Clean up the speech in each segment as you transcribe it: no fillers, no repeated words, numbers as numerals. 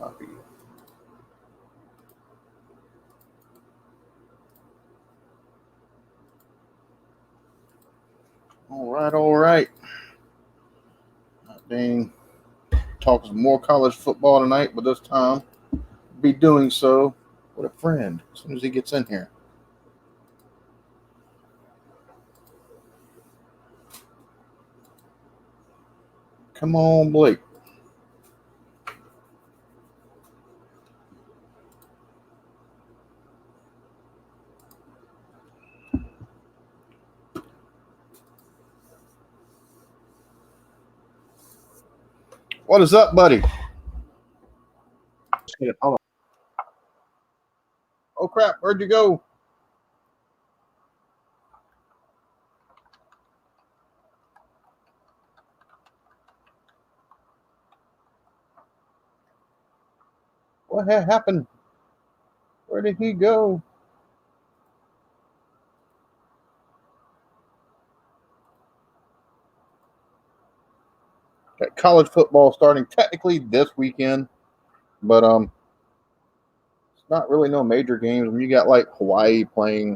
Copy. All right, all right. Being talking some more college football tonight, but this time be doing so with a friend as soon as he gets in here. Come on, Blake. What is up, buddy? Hold on. Oh crap, where'd you go? What happened? Where did he go? Got college football starting technically this weekend, but it's not really no major games. I mean, you got like Hawaii playing.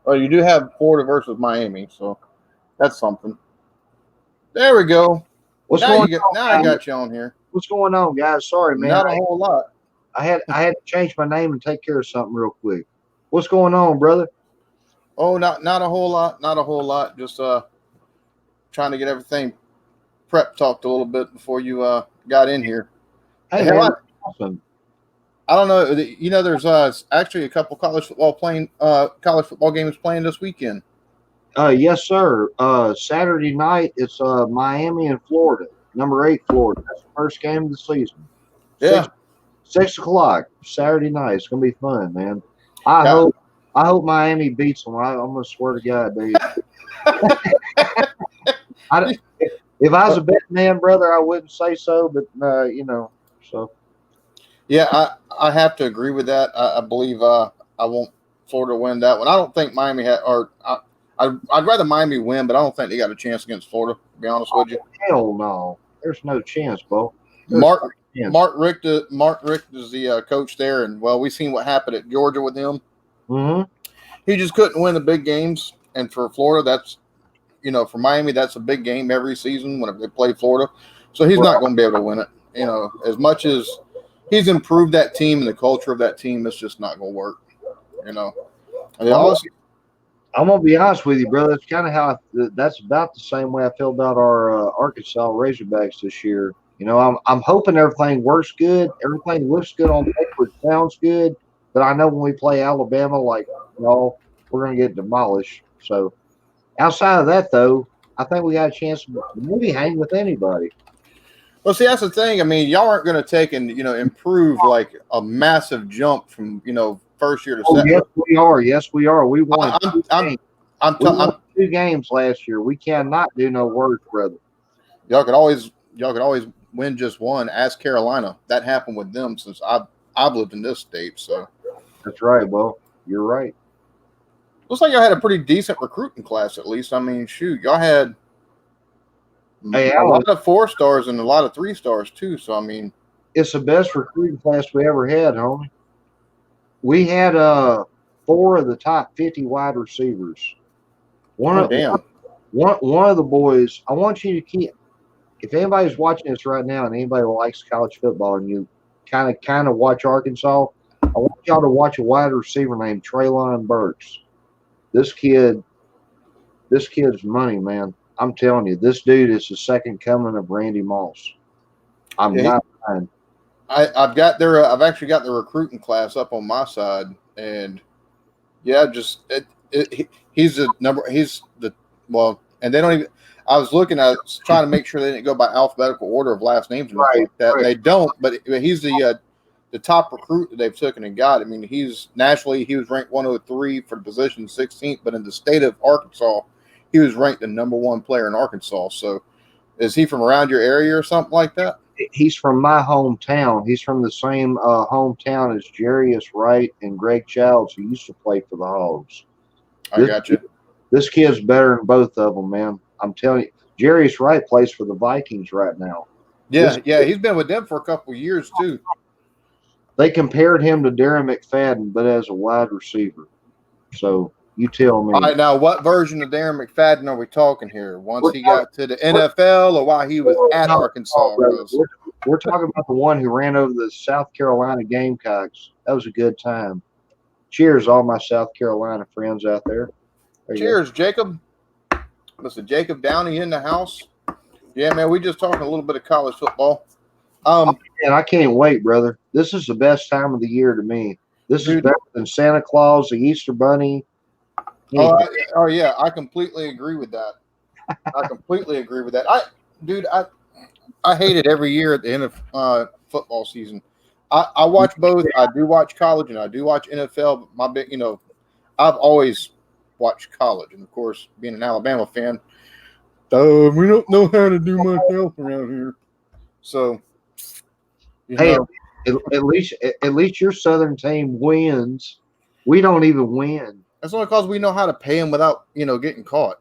Oh, you do have Florida versus Miami, so that's something. There we go. What's now going you get on? now I got you on here. What's going on, guys? Sorry, man. Not a whole lot. I had to change my name and take care of something real quick. What's going on, brother? Oh, not a whole lot. Not a whole lot. Just trying to get everything prep talked a little bit before you got in here. Hey, man, awesome. I don't know. You know, there's actually a couple college football games playing this weekend. Yes, sir. Saturday night it's Miami and Florida. Number 8 Florida. That's the first game of the season. Yeah. 6 o'clock Saturday night. It's gonna be fun, man. I hope Miami beats them. I'm gonna swear to God, dude. If I was a betting man, brother, I wouldn't say so, but so. Yeah, I have to agree with that. I believe I want Florida to win that one. I don't think Miami I'd rather Miami win, but I don't think they got a chance against Florida, to be honest with you. Hell no. There's no chance, Bo. Mark Richt is the coach there, and well, we've seen what happened at Georgia with him. Mm-hmm. He just couldn't win the big games, and for Florida, that's for Miami, that's a big game every season whenever they play Florida. So he's not going to be able to win it. As much as he's improved that team and the culture of that team, it's just not going to work. I'm gonna be honest with you, brother. It's kind of how that's about the same way I feel about our Arkansas Razorbacks this year. I'm hoping everything works good, everything looks good on paper, sounds good, but I know when we play Alabama, we're gonna get demolished. So outside of that, though, I think we got a chance to maybe hang with anybody. Well, see, that's the thing. I mean, y'all aren't going to take and improve like a massive jump from first year to second. Yes, we are. Yes, we are. We won. I'm 2 games last year. We cannot do no worse, brother. Y'all could always win just one. Ask Carolina. That happened with them since I've lived in this state. So that's right, Bo. You're right. Looks like y'all had a pretty decent recruiting class, at least. I mean, shoot, y'all had a lot of 4 stars and a lot of 3 stars too. So I mean, it's the best recruiting class we ever had, homie. We had 4 of the top 50 wide receivers. One of the boys. I want you to keep. If anybody's watching this right now and anybody likes college football and you kind of watch Arkansas, I want y'all to watch a wide receiver named Treylon Burks. This kid's money, man. I'm telling you, this dude is the second coming of Randy Moss. I'm not lying. I've actually got the recruiting class up on my side, and yeah, he's the number. And they don't even. I was trying to make sure they didn't go by alphabetical order of last names and like that. Right. They don't, but he's the top recruit that they've taken and got. I mean, nationally he was ranked 103 for the position, 16th, but in the state of Arkansas, he was ranked the number 1 player in Arkansas. So, is he from around your area or something like that? He's from my hometown. He's from the same hometown as Jarius Wright and Greg Childs, who used to play for the Hogs. I got you. This kid's better than both of them, man. I'm telling you. Jerry's Wright plays for the Vikings right now. Yeah, he's been with them for a couple of years too. They compared him to Darren McFadden, but as a wide receiver. So you tell me. All right, now what version of Darren McFadden are we talking here? Once he got to the NFL, or while he was at Arkansas? We're talking about the one who ran over the South Carolina Gamecocks. That was a good time. Cheers, all my South Carolina friends out there. Cheers, Jacob. Listen, Jacob Downey in the house. Yeah, man, we just talking a little bit of college football. And I can't wait, brother. This is the best time of the year to me. This is better than Santa Claus, the Easter Bunny. Oh yeah, I completely agree with that. I hate it every year at the end of football season. I watch both. I do watch college and I do watch NFL. But I've always watched college, and of course, being an Alabama fan, we don't know how to do much else around here. So, at least your Southern team wins. We don't even win. That's only because we know how to pay them without getting caught,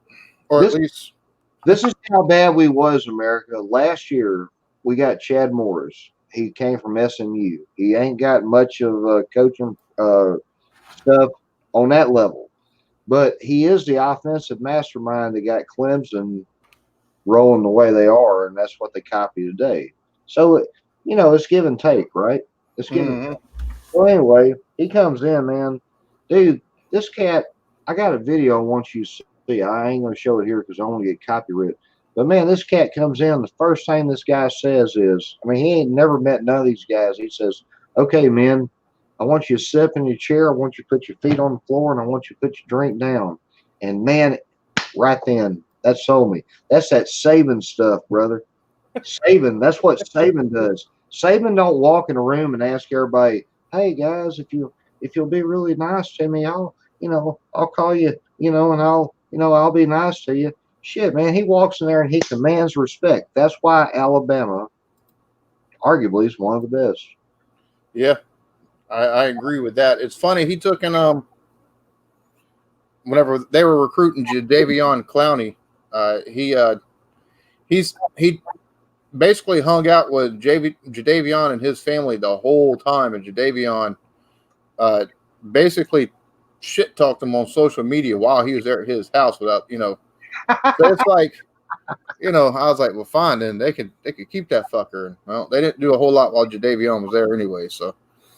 or at least. This is how bad we was, America. Last year, we got Chad Morris. He came from SMU. He ain't got much of coaching stuff on that level. But he is the offensive mastermind that got Clemson rolling the way they are, and that's what they copy today. So, it's give and take, right? It's give and take. Well, anyway, he comes in, man. Dude, this cat, I got a video I want you to see. I ain't going to show it here because I want to get copyrighted. But, man, this cat comes in. The first thing this guy says is, he ain't never met none of these guys. He says, okay, man, I want you to sit up in your chair. I want you to put your feet on the floor, and I want you to put your drink down. And, man, right then, that sold me. That's that Saban stuff, brother. Saban, that's what Saban does. Saban don't walk in a room and ask everybody, hey, guys, if you'll be really nice to me, I'll call you, and I'll be nice to you. Shit, man, he walks in there and he commands respect. That's why Alabama, arguably, is one of the best. Yeah, I agree with that. It's funny, he took in whenever they were recruiting Jadeveon Clowney, he basically hung out with Jadeveon and his family the whole time, and Jadeveon basically shit talked him on social media while he was there at his house without. So it's like, I was like, well, fine, then they could keep that fucker. And, well, they didn't do a whole lot while Jadeveon was there anyway. So,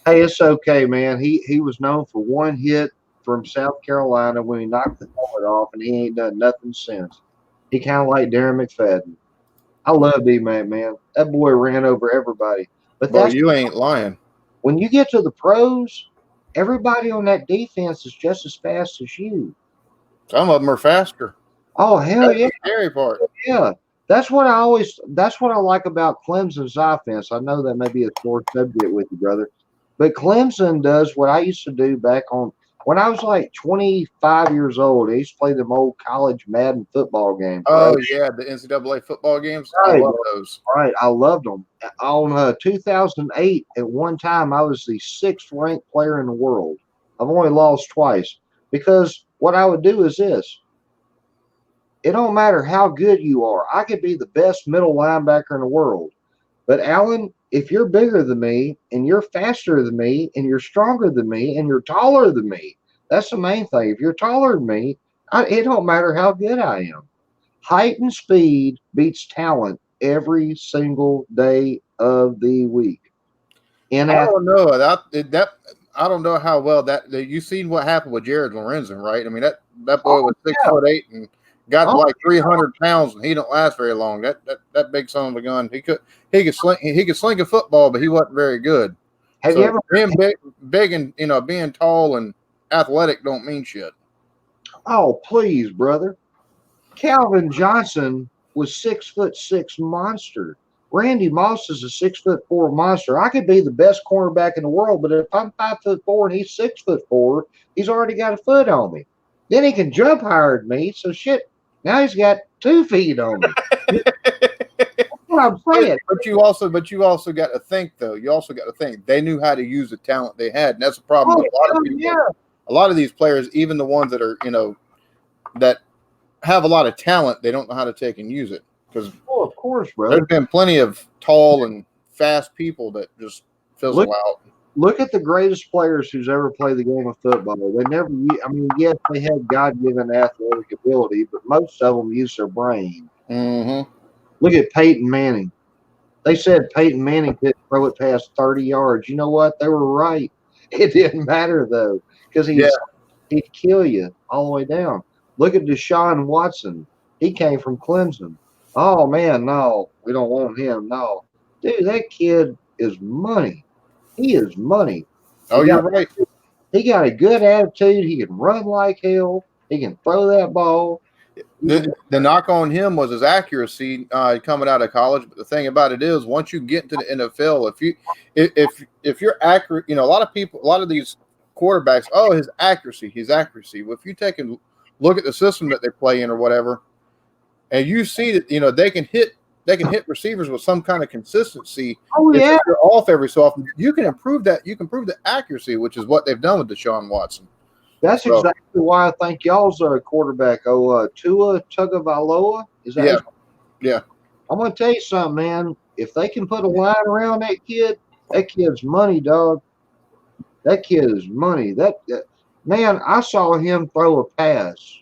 hey, it's okay, man. He was known for one hit from South Carolina when he knocked the helmet off, and he ain't done nothing since. He kind of like Darren McFadden. I love D-Mac, man. That boy ran over everybody. But you ain't lying. When you get to the pros, everybody on that defense is just as fast as you. Some of them are faster. Oh, hell yeah. That's the scary part. Yeah. That's what I like about Clemson's offense. I know that may be a sore subject with you, brother. But Clemson does what I used to do back when I was like 25 years old. I used to play them old college Madden football games. Oh, right? Yeah, the NCAA football games. Right. I love those. Right, I loved them. On 2008, at one time, I was the 6th ranked player in the world. I've only lost twice because what I would do is this. It don't matter how good you are. I could be the best middle linebacker in the world. But, Alan, if you're bigger than me and you're faster than me and you're stronger than me and you're taller than me, that's the main thing. If you're taller than me, it don't matter how good I am. Height and speed beats talent every single day of the week. I don't know. I don't know how well that you seen what happened with Jared Lorenzen, right? I mean, that boy was 6'8" and got to like 300 pounds, and he don't last very long. That big son of a gun. He could sling a football, but he wasn't very good. Have you ever being big and being tall and athletic don't mean shit. Oh, please, brother. Calvin Johnson was 6'6" monster. Randy Moss is a 6'4" monster. I could be the best cornerback in the world, but if I'm 5'4" and he's 6'4", he's already got a foot on me. Then he can jump higher than me. So shit. Now he's got 2 feet on me. That's what I'm saying. But you also got to think though. You also got to think they knew how to use the talent they had, and that's a problem with a lot of people. Yeah. A lot of these players, even the ones that are that have a lot of talent, they don't know how to take and use it. Because of course, brother. there's been plenty of tall and fast people that just fizzle out. Look at the greatest players who's ever played the game of football. They never, I mean, yes, they had God-given athletic ability, but most of them use their brain. Mm-hmm. Look at Peyton Manning. They said Peyton Manning couldn't throw it past 30 yards. You know what? They were right. It didn't matter, though, because he'd kill you all the way down. Look at Deshaun Watson. He came from Clemson. Oh, man, no, we don't want him. No. Dude, that kid is money. He is money. Oh, you're right. He got a good attitude. He can run like hell. He can throw that ball. The knock on him was his accuracy coming out of college. But the thing about it is, once you get into the NFL, if you're accurate, you know, a lot of these quarterbacks, his accuracy. Well, if you take a look at the system that they play in or whatever, and you see that, you know, they can hit receivers with some kind of consistency. Oh, yeah. If you're off every so often, you can improve that. You can improve the accuracy, which is what they've done with Deshaun Watson. That's exactly why I think y'all's quarterback, Tua Tagovailoa. Is that? Yeah. I'm gonna tell you something, man. If they can put a line around that kid's money, dog. That kid is money. Man, I saw him throw a pass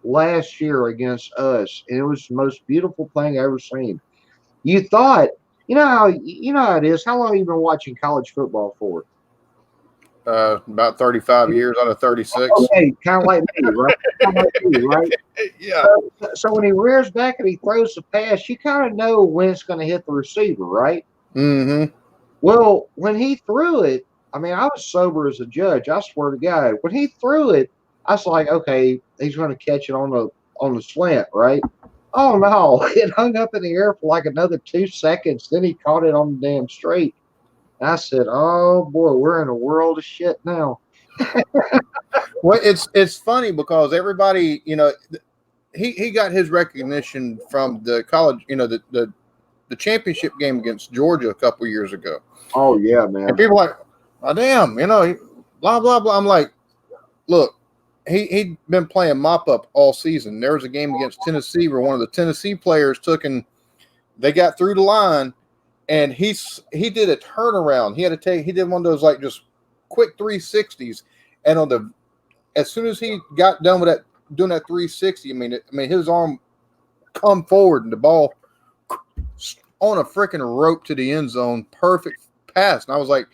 last year against us, and it was the most beautiful thing I ever seen. You thought, you know how it is. How long have you been watching college football for? About 35 years out of 36. Okay, kind of like me, right? Yeah. So when he rears back and he throws the pass, you kind of know when it's going to hit the receiver, right? Mm-hmm. Well, when he threw it, I mean, I was sober as a judge. I swear to God, when he threw it, I was like, okay, he's going to catch it on the slant, right? Oh no, it hung up in the air for like another 2 seconds. Then he caught it on the damn straight. I said, "Oh boy, we're in a world of shit now." Well, it's funny because everybody, you know, he got his recognition from the college, you know, the championship game against Georgia a couple years ago. Oh yeah, man. And people are like, "Oh damn," you know, blah blah blah. I'm like, look, he'd been playing mop up all season. There was a game against Tennessee where one of the Tennessee players they got through the line. And he did a turnaround. He did one of those like just quick 360s. And as soon as he got done with doing that 360, I mean his arm come forward and the ball on a freaking rope to the end zone. Perfect pass. And I was like,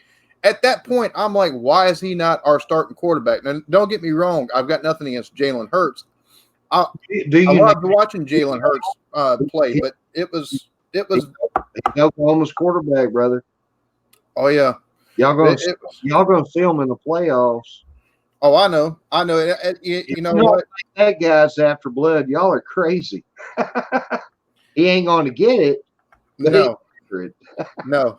at that point, I'm like, why is he not our starting quarterback? Now, don't get me wrong. I've got nothing against Jalen Hurts. I loved watching Jalen Hurts play, but it was Oklahoma's quarterback, brother. Oh yeah, y'all gonna see him in the playoffs. Oh, I know. You know what? That guy's after blood. Y'all are crazy. He ain't going to get it. No, no.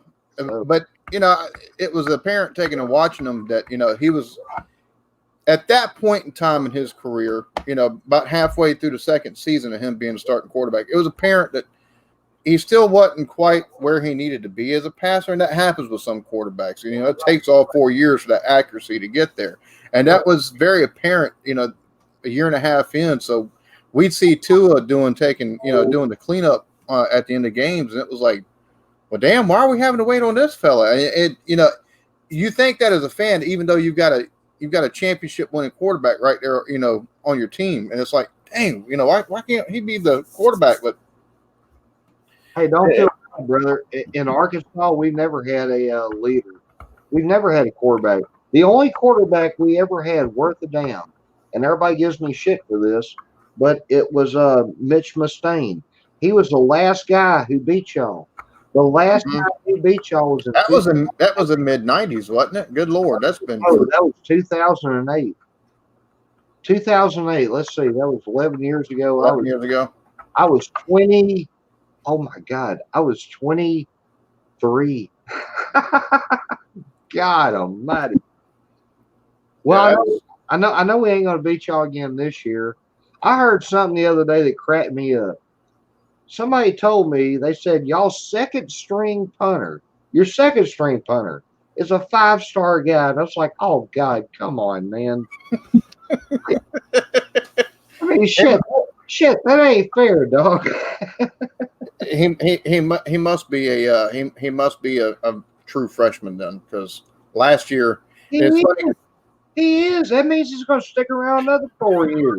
But you know, it was apparent taking and watching him that you know he was at that point in time in his career. You know, about halfway through the second season of him being a starting quarterback, it was apparent that he still wasn't quite where he needed to be as a passer, and that happens with some quarterbacks. You know, it takes all 4 years for that accuracy to get there, and that was very apparent. You know, a year and a half in, so we'd see Tua doing the cleanup at the end of games, and it was like, well, damn, why are we having to wait on this fella? You know, you think that as a fan, even though you've got a championship winning quarterback right there, you know, on your team, and it's like, dang, you know, why can't he be the quarterback? But hey, don't feel bad, brother. In Arkansas, we've never had a leader. We've never had a quarterback. The only quarterback we ever had worth a damn, and everybody gives me shit for this, but it was Mitch Mustaine. He was the last guy who beat y'all. The last guy who beat y'all was that was in mid-90s, wasn't it? Good Lord, that's been that was 2008. 2008. Let's see, that was 11 years ago. 11 years ago. I was 20. Oh my God, I was 23. God Almighty. Well, yeah. I know we ain't gonna beat y'all again this year. I heard something the other day that cracked me up. Somebody told me, they said y'all's second string punter, your second string punter is a 5-star guy. And I was like, oh God, come on, man. I mean, shit. Shit, that ain't fair, dog. He must be he must be a true freshman then, because last year He it's is. funny. He is. That means he's going to stick around another 4 years.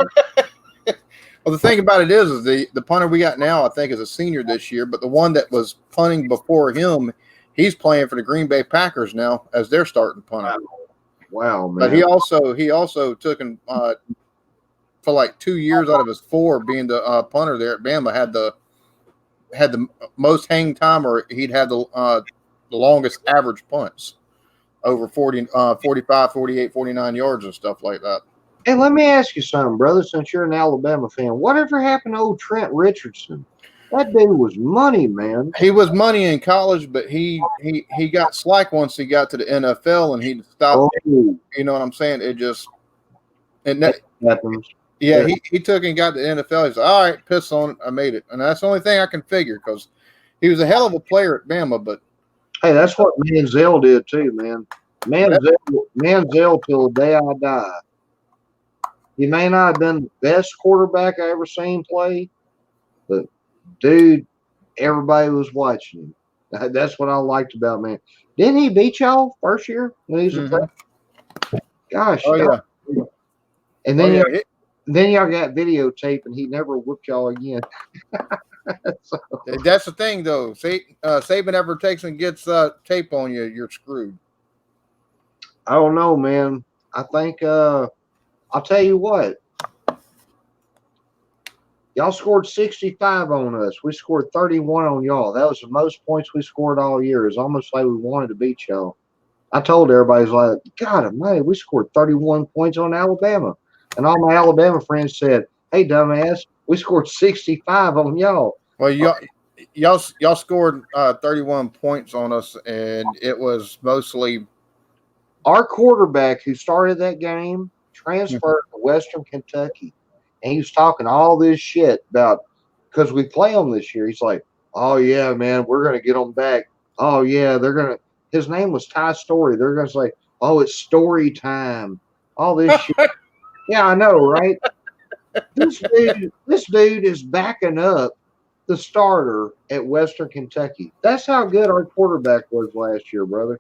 Well, the thing about it is the punter we got now, I think, is a senior this year, but the one that was punting before him, he's playing for the Green Bay Packers now as their starting punter. Wow, man. But he also took him for like 2 years out of his 4 being the punter there at Bama, had the most hang time, or he'd had the longest average punts over 40, 45, 48, 49 yards and stuff like that. Hey, let me ask you something, brother, since you're an Alabama fan. Whatever happened to old Trent Richardson? That dude was money, man. He was money in college, but he got slack once he got to the NFL, and he stopped. Oh, You know what I'm saying? It just happens. yeah. He took and got to the NFL. He's like, all right, piss on it. I made it, and that's the only thing I can figure, because he was a hell of a player at Bama. But Hey, that's what Manziel did too, man. Manziel till the day I die. He may not have been the best quarterback I ever seen play, but dude, everybody was watching him. That's what I liked about man. Didn't he beat y'all first year when he was a freshman? Gosh, oh yeah, and then y'all got videotape, and he never whooped y'all again. So, that's the thing though. Saban ever takes and gets tape on you, you're screwed. I don't know, man. I think I'll tell you what. Y'all scored 65 on us. We scored 31 on y'all. That was the most points we scored all year. It's almost like we wanted to beat y'all. I told everybody, like, God, man, we scored 31 points on Alabama. And all my Alabama friends said, hey, dumbass, we scored 65 on y'all. Well, y'all scored 31 points on us, and it was mostly our quarterback who started that game transferred to Western Kentucky. And he was talking all this shit about, because we play them this year. He's like, oh, yeah, man, we're going to get them back. Oh, yeah, they're going to. His name was Ty Story. They're going to say, oh, it's story time. All this shit. Yeah, I know, right? This dude is backing up the starter at Western Kentucky. That's how good our quarterback was last year, brother.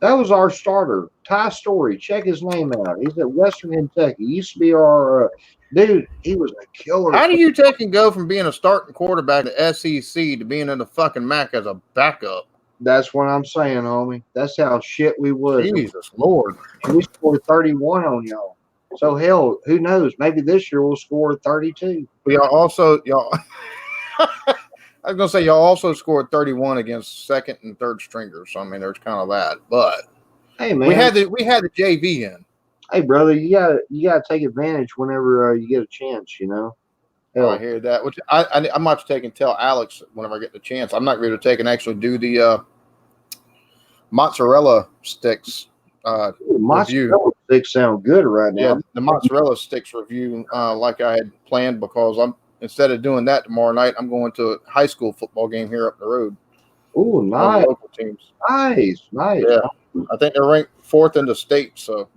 That was our starter, Ty Story. Check his name out. He's at Western Kentucky. He used to be our dude. He was a killer. How do you take and go from being a starting quarterback at SEC to being in the fucking MAC as a backup? That's what I'm saying, homie. That's how shit we was. Jesus Lord. We scored 31 on y'all. So hell, who knows? Maybe this year we'll score 32. Y'all I was gonna say y'all also scored 31 against second and third stringers. So I mean, there's kind of that. But hey, man, we had the JV in. Hey, brother, you gotta take advantage whenever you get a chance. You know. Hell. I hear that. Which I might have to take and tell Alex whenever I get the chance. I'm not ready to take and actually do the mozzarella sticks mozzarella sticks sound good right now. Yeah, the mozzarella sticks review like I had planned, because instead of doing that tomorrow night, I'm going to a high school football game here up the road. Oh, nice. Local teams. Nice. Yeah, I think they're ranked 4th in the state. So,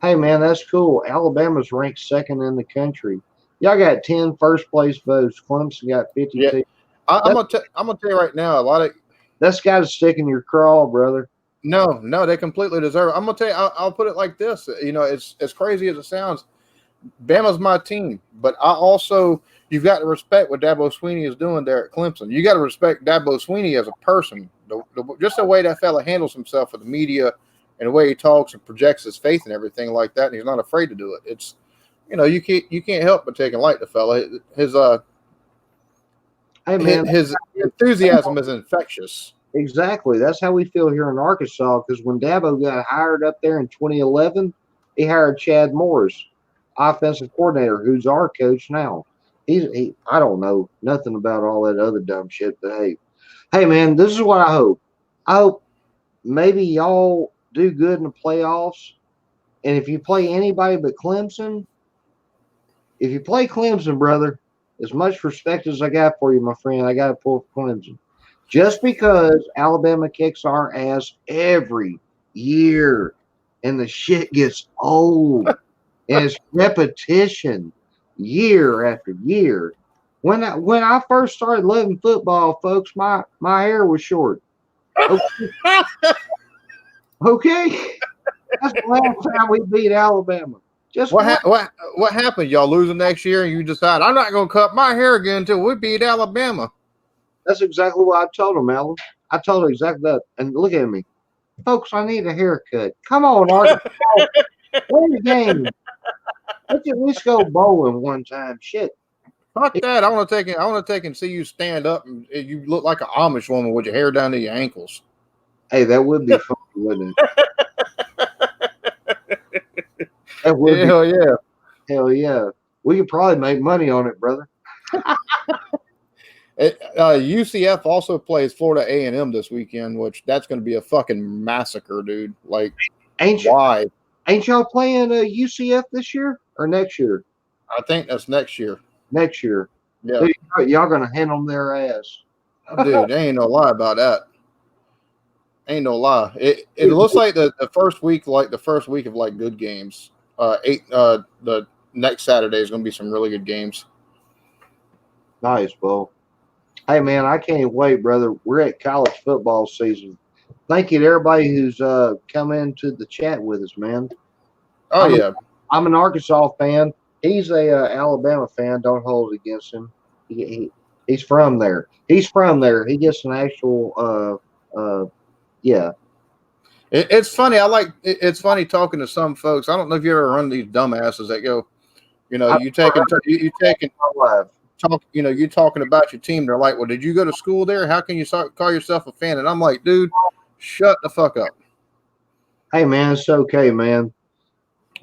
hey, man, that's cool. Alabama's ranked 2nd in the country. Y'all got 10 first-place votes. Clemson got 52. Yeah. I'm gonna tell you right now, a lot of that's got to stick in your craw, brother. No, they completely deserve it. I'm gonna tell you, I'll put it like this. You know, it's as crazy as it sounds. Bama's my team, but you've got to respect what Dabo Swinney is doing there at Clemson. You got to respect Dabo Swinney as a person, just the way that fella handles himself with the media and the way he talks and projects his faith and everything like that. And he's not afraid to do it. It's, you know, you can't help but take and like the fella. His enthusiasm is infectious. Exactly. That's how we feel here in Arkansas, because when Dabo got hired up there in 2011, he hired Chad Morris, offensive coordinator, who's our coach now. I don't know nothing about all that other dumb shit, but hey, man, this is what I hope. I hope maybe y'all do good in the playoffs, and if you play anybody but Clemson, brother, as much respect as I got for you, my friend, I got to pull for Clemson. Just because Alabama kicks our ass every year and the shit gets old and it's repetition. year after year. When I first started loving football, folks, my hair was short. Okay. That's the last time we beat Alabama. Just what happened? Y'all losing next year, and you decide I'm not going to cut my hair again until we beat Alabama. That's exactly what I told him, Alan. I told him exactly that. And look at me, folks. I need a haircut. Come on, Arkansas, win the game. Let's at least go bowling one time. Shit. Fuck that! I want to take and see you stand up, and you look like an Amish woman with your hair down to your ankles. Hey, that would be fun, wouldn't it? That would be. Hell yeah! Hell yeah! We could probably make money on it, brother. UCF also plays Florida A&M this weekend, which that's going to be a fucking massacre, dude. Like, why? Ain't y'all playing UCF this year or next year? I think that's next year. Next year. Yeah. Dude, y'all going to hand them their ass. Dude, there ain't no lie about that. Ain't no lie. It looks like the first week of like good games. The next Saturday is going to be some really good games. Nice, Bo. Hey, man, I can't wait, brother. We're at college football season. Thank you to everybody who's come into the chat with us, man. Oh, I'm an Arkansas fan. He's a Alabama fan. Don't hold it against him. He's from there. He's from there. He gets an actual yeah. It's funny. It's funny talking to some folks. I don't know if you ever run these dumbasses that go, you talking about your team. They're like, well, did you go to school there? How can you call yourself a fan? And I'm like, dude, shut the fuck up. Hey, man, it's okay, man.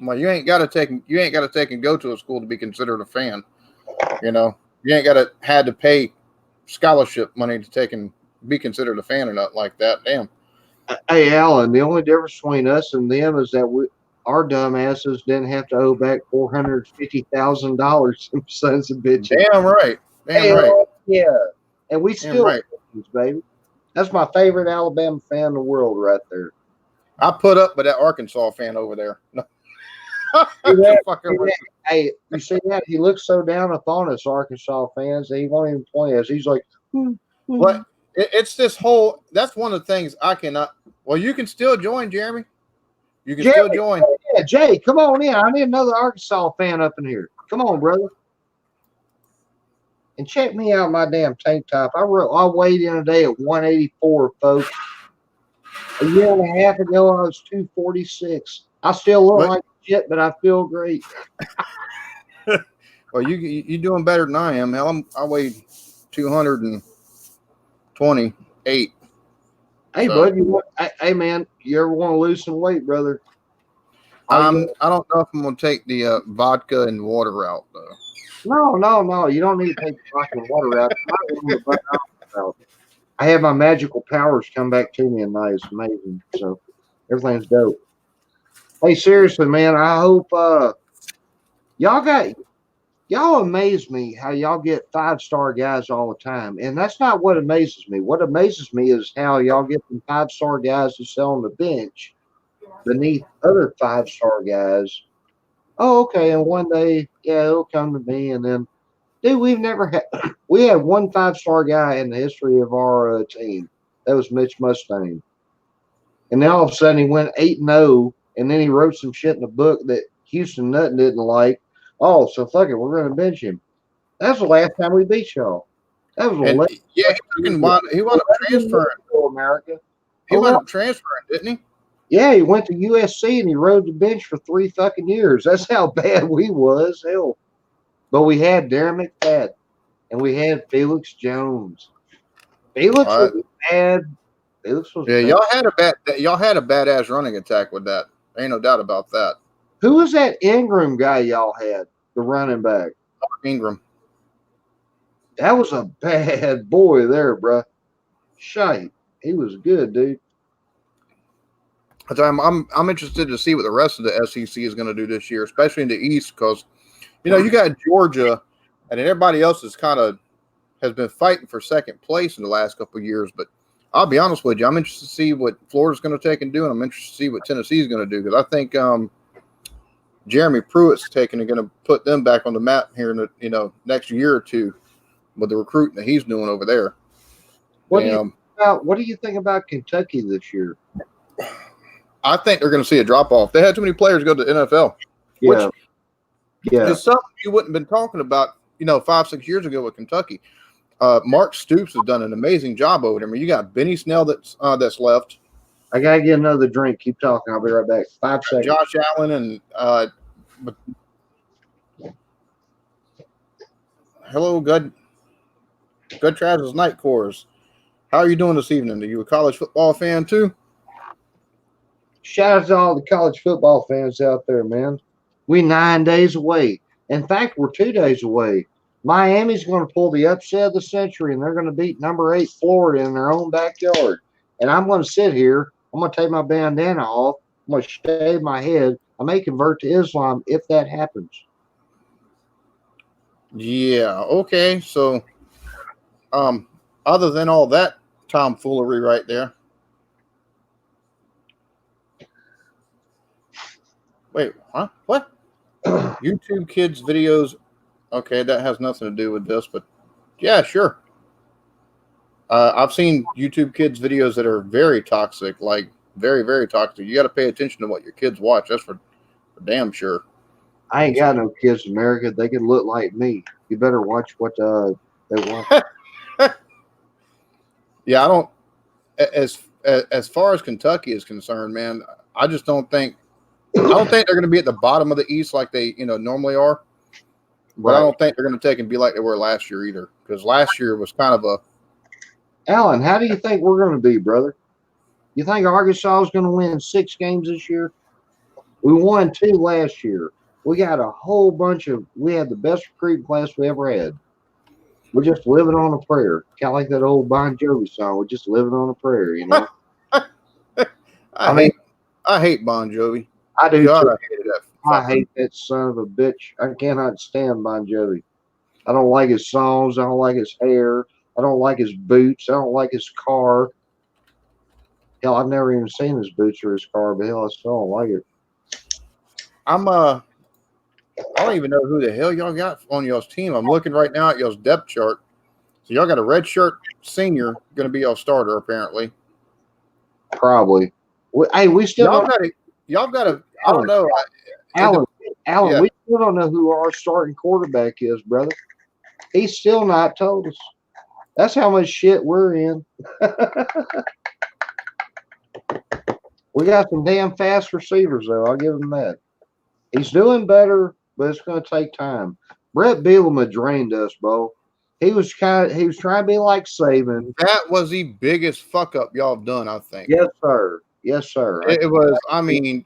Well, you ain't got to take and go to a school to be considered a fan. You ain't got to had to pay scholarship money to take and be considered a fan or nothing like that. Damn. Hey, Alan, the only difference between us and them is that our dumbasses didn't have to owe back $450,000. Some sons of bitches. Damn right. Right. Yeah. And we still, right. Baby. That's my favorite Alabama fan in the world right there. I put up with that Arkansas fan over there. Hey, you see that? He looks so down upon us Arkansas fans that he won't even play us. He's like, What? It's this whole. That's one of the things I cannot. Well, you can still join, Jeremy. You can still join. Yeah, Jay, come on in. I need another Arkansas fan up in here. Come on, brother. And check me out, my damn tank top. I weighed in today at 184, folks. A year and a half ago, I was 246. I still look like shit, but I feel great. Well, you doing better than I am. Hell, I weighed 228. Hey, bud, hey, man, you ever want to lose some weight, brother? I don't know if I'm going to take the vodka and water route, though. No. You don't need to take the vodka and water route. I have my magical powers come back to me, and it's amazing. So everything's dope. Hey, seriously, man, I hope y'all amaze me how y'all get 5-star guys all the time. And that's not what amazes me. What amazes me is how y'all get them 5-star guys to sell on the bench beneath other 5-star guys. Oh, okay. And one day, yeah, it'll come to me. And then, dude, we had one 5-star guy in the history of our team. That was Mitch Mustang. And then all of a sudden he went 8-0, and then he wrote some shit in the book that Houston Nutt didn't like. Oh, so fuck it, we're going to bench him. That's the last time we beat y'all. That was he wound up transferring to America. He wound up transferring, didn't he? Yeah, he went to USC and he rode the bench for 3 fucking years. That's how bad we was. Hell. But we had Darren McFadden and we had Felix Jones. Felix was bad. Felix was bad. Y'all had a badass running attack with that. Ain't no doubt about that. Who was that Ingram guy y'all had, the running back? Ingram. That was a bad boy there, bro. Shite. He was good, dude. I'm interested to see what the rest of the SEC is going to do this year, especially in the East, because you got Georgia, and everybody else has been fighting for second place in the last couple of years. But I'll be honest with you, I'm interested to see what Florida's going to take and do, and I'm interested to see what Tennessee's going to do, because I think Jeremy Pruitt's taking and going to put them back on the map here in the next year or two with the recruiting that he's doing over there. What do you think about Kentucky this year? I think they're going to see a drop off. They had too many players go to the NFL. Yeah. It's something you wouldn't have been talking about, 5-6 years ago with Kentucky. Mark Stoops has done an amazing job over there. I mean, you got Benny Snell that's left. I gotta get another drink. Keep talking. I'll be right back. 5 seconds. Josh Allen and hello, good Travis Night Course. How are you doing this evening? Are you a college football fan too? Shout out to all the college football fans out there, man. We 9 days away. In fact, we're 2 days away. Miami's going to pull the upset of the century, and they're going to beat number 8 Florida in their own backyard. And I'm going to sit here. I'm going to take my bandana off. I'm going to shave my head. I may convert to Islam if that happens. Yeah. Okay. So, other than all that tomfoolery right there. Wait, huh? What? YouTube kids videos. Okay, that has nothing to do with this, but yeah, sure. I've seen YouTube kids videos that are very toxic, like very, very toxic. You got to pay attention to what your kids watch. That's for damn sure. I ain't got no kids in America. They can look like me. You better watch what they want. Yeah, I don't. As far as Kentucky is concerned, man, I just don't think. I don't think they're going to be at the bottom of the East like they normally are. But I don't think they're going to take and be like they were last year either, because last year was kind of a. Alan, how do you think we're going to be, brother? You think Arkansas is going to win 6 games this year? We won 2 last year. We got a whole bunch of. We had the best recruiting class we ever had. We're just living on a prayer, kind of like that old Bon Jovi song. We're just living on a prayer, I hate Bon Jovi. I do. God, too. I hated that. I hate that son of a bitch. I cannot stand Bon Jovi. I don't like his songs. I don't like his hair. I don't like his boots. I don't like his car. Hell, I've never even seen his boots or his car, but hell, I still don't like it. I don't even know who the hell y'all got on y'all's team. I'm looking right now at y'all's depth chart. So y'all got a redshirt senior going to be y'all starter, apparently. Probably. We still y'all got a. I don't know. Alan, yeah. we still don't know who our starting quarterback is, brother. He's still not told us. That's how much shit we're in. We got some damn fast receivers, though. I'll give him that. He's doing better, but it's going to take time. Brett Bielema drained us, Bo. He was trying to be like Saban. That was the biggest fuck up y'all have done, I think. Yes, sir. Yes, sir. It was. I mean,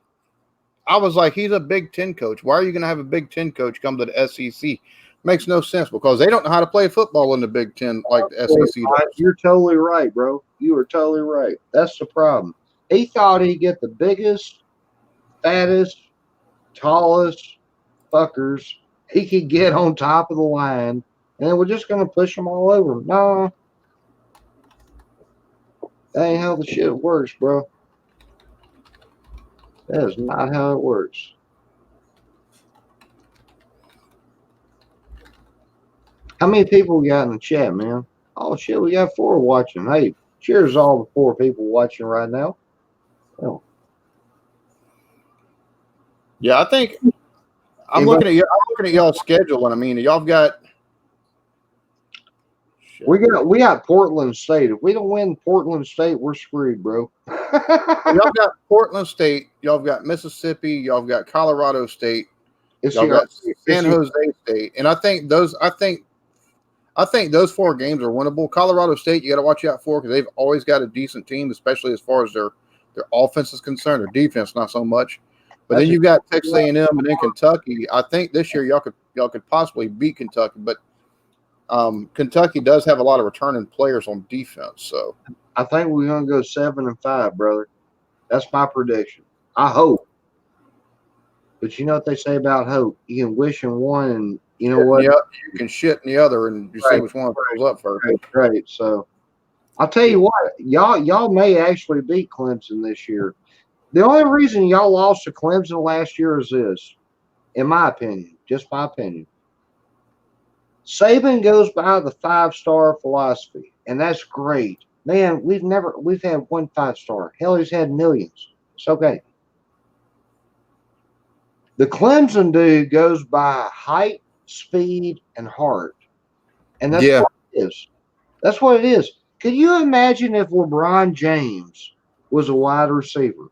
I was like, he's a Big Ten coach. Why are you going to have a Big Ten coach come to the SEC? Makes no sense because they don't know how to play football in the Big Ten like the SEC does. You're totally right, bro. You are totally right. That's the problem. He thought he'd get the biggest, fattest, tallest fuckers he could get on top of the line, and then we're just going to push them all over. No. That ain't how the shit works, bro. That is not how it works. How many people we got in the chat, man? Oh, shit, we got 4 watching. Hey, cheers to all the 4 people watching right now. Oh. Yeah, I think I'm looking at y'all's schedule, and I mean, y'all got. We got Portland State. If we don't win Portland State, we're screwed, bro. Y'all got Portland State. Y'all got Mississippi. Y'all got Colorado State. Y'all got San Jose State, and I think those 4 games are winnable. Colorado State, you got to watch out for because they've always got a decent team, especially as far as their offense is concerned. Their defense, not so much. But then you've got Texas A&M and then Kentucky. I think this year y'all could possibly beat Kentucky, but Kentucky does have a lot of returning players on defense. So I think we're gonna go 7-5, brother. That's my prediction. I hope. But you know what they say about hope? You can wish in one, and you know what? Yeah, you can shit in the other, and you see which one pulls up first. Right. So I'll tell you what, y'all may actually beat Clemson this year. The only reason y'all lost to Clemson last year is this. in my opinion, just my opinion. Saban goes by the 5-star philosophy, and that's great. Man, we've had one 5-star. Hell, he's had millions. It's okay. The Clemson dude goes by height, speed, and heart. And that's what it is. That's what it is. Could you imagine if LeBron James was a wide receiver?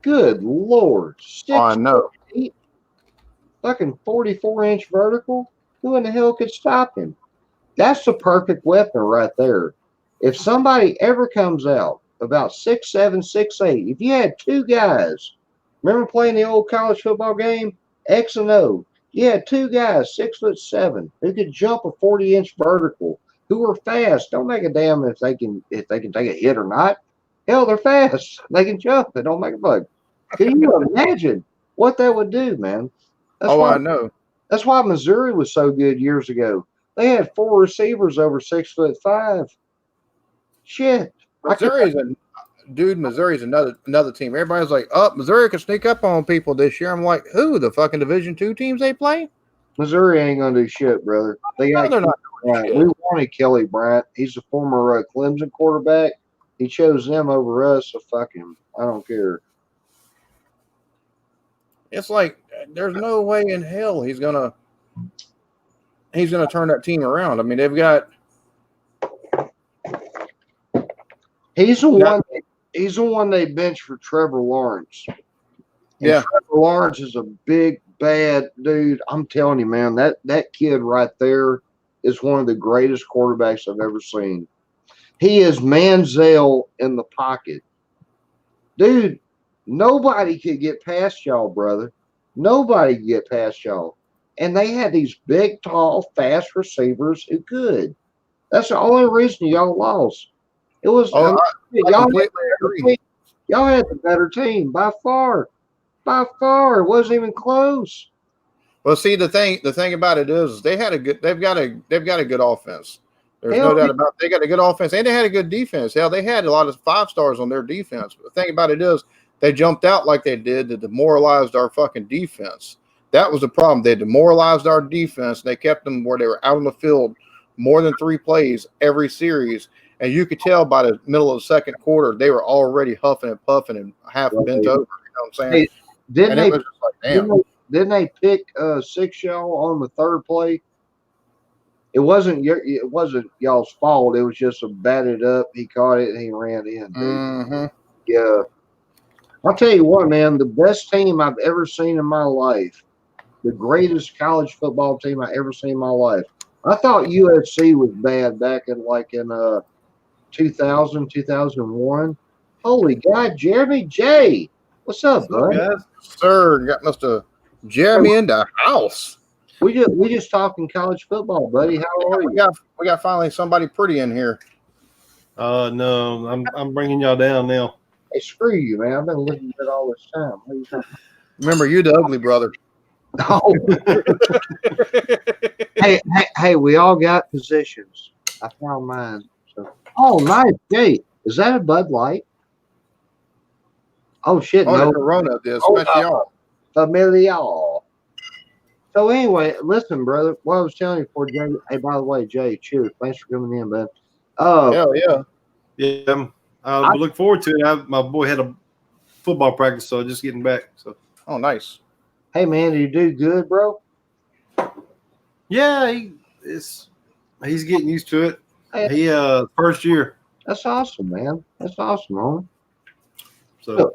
Good Lord. 6'8", fucking 44-inch vertical. Who in the hell could stop him? That's the perfect weapon right there. If somebody ever comes out about 6'7", 6'8", if you had two guys, remember playing the old college football game, X and O, you had two guys, 6'7", who could jump a 40-inch vertical, who were fast. Don't make a damn if they can take a hit or not. Hell, they're fast. They can jump. They don't make a bug. Can you imagine what that would do, man? I know. That's why Missouri was so good years ago. They had 4 receivers over 6'5". Shit. Missouri's another team. Everybody's like, oh, Missouri can sneak up on people this year. I'm like, who? The fucking Division II teams they play? Missouri ain't gonna do shit, brother. They're not doing shit. We wanted Kelly Bryant. He's a former Clemson quarterback. He chose them over us, so fuck him. I don't care. It's like there's no way in hell he's gonna turn that team around. I mean, they've got. He's the one they benched for Trevor Lawrence. And Trevor Lawrence is a big bad dude. I'm telling you, man, that kid right there is one of the greatest quarterbacks I've ever seen. He is Manziel in the pocket. Dude, nobody could get past y'all, brother. Nobody could get past y'all. And they had these big, tall, fast receivers who could. That's the only reason y'all lost. It was y'all had the better team by far. By far. It wasn't even close. Well, see, the thing about it is they've got a good offense. There's no doubt about it. They got a good offense, and they had a good defense. Hell, they had a lot of 5-stars on their defense. But the thing about it is they jumped out like they did that demoralized our fucking defense. That was the problem. They demoralized our defense. They kept them where they were out on the field more than 3 plays every series. And you could tell by the middle of the second quarter, they were already huffing and puffing and half bent over. You know what I'm saying? Hey, didn't they pick 6 y'all on the third play? It wasn't y'all's fault. It was just a batted up. He caught it and he ran in. Mm-hmm. Yeah. I'll tell you what, man, the best team I've ever seen in my life, the greatest college football team I ever seen in my life. I thought USC was bad back in 2000, 2001. Holy God, Jeremy J. What's up, bud? Yes, sir. Got Mr. Jeremy in the house. We just talking college football, buddy. How are you? We got finally somebody pretty in here. No, I'm bringing y'all down now. Hey, screw you, man. I've been listening to it all this time. What are you talking about? Remember, you're the ugly brother. Oh. hey, we all got positions. I found mine. So. Oh, nice. Hey, is that a Bud Light? Oh, shit. Oh, no. Corona, this Familiar. So anyway, listen, brother. What I was telling you before, Jay. Hey, by the way, Jay, cheers. Thanks for coming in, man. Hell yeah. Yeah. I look forward to it. My boy had a football practice, so just getting back. So. Oh, nice. Hey, man, do you do good, bro? Yeah, he's getting used to it. Hey, he first year. That's awesome, man. That's awesome, homie.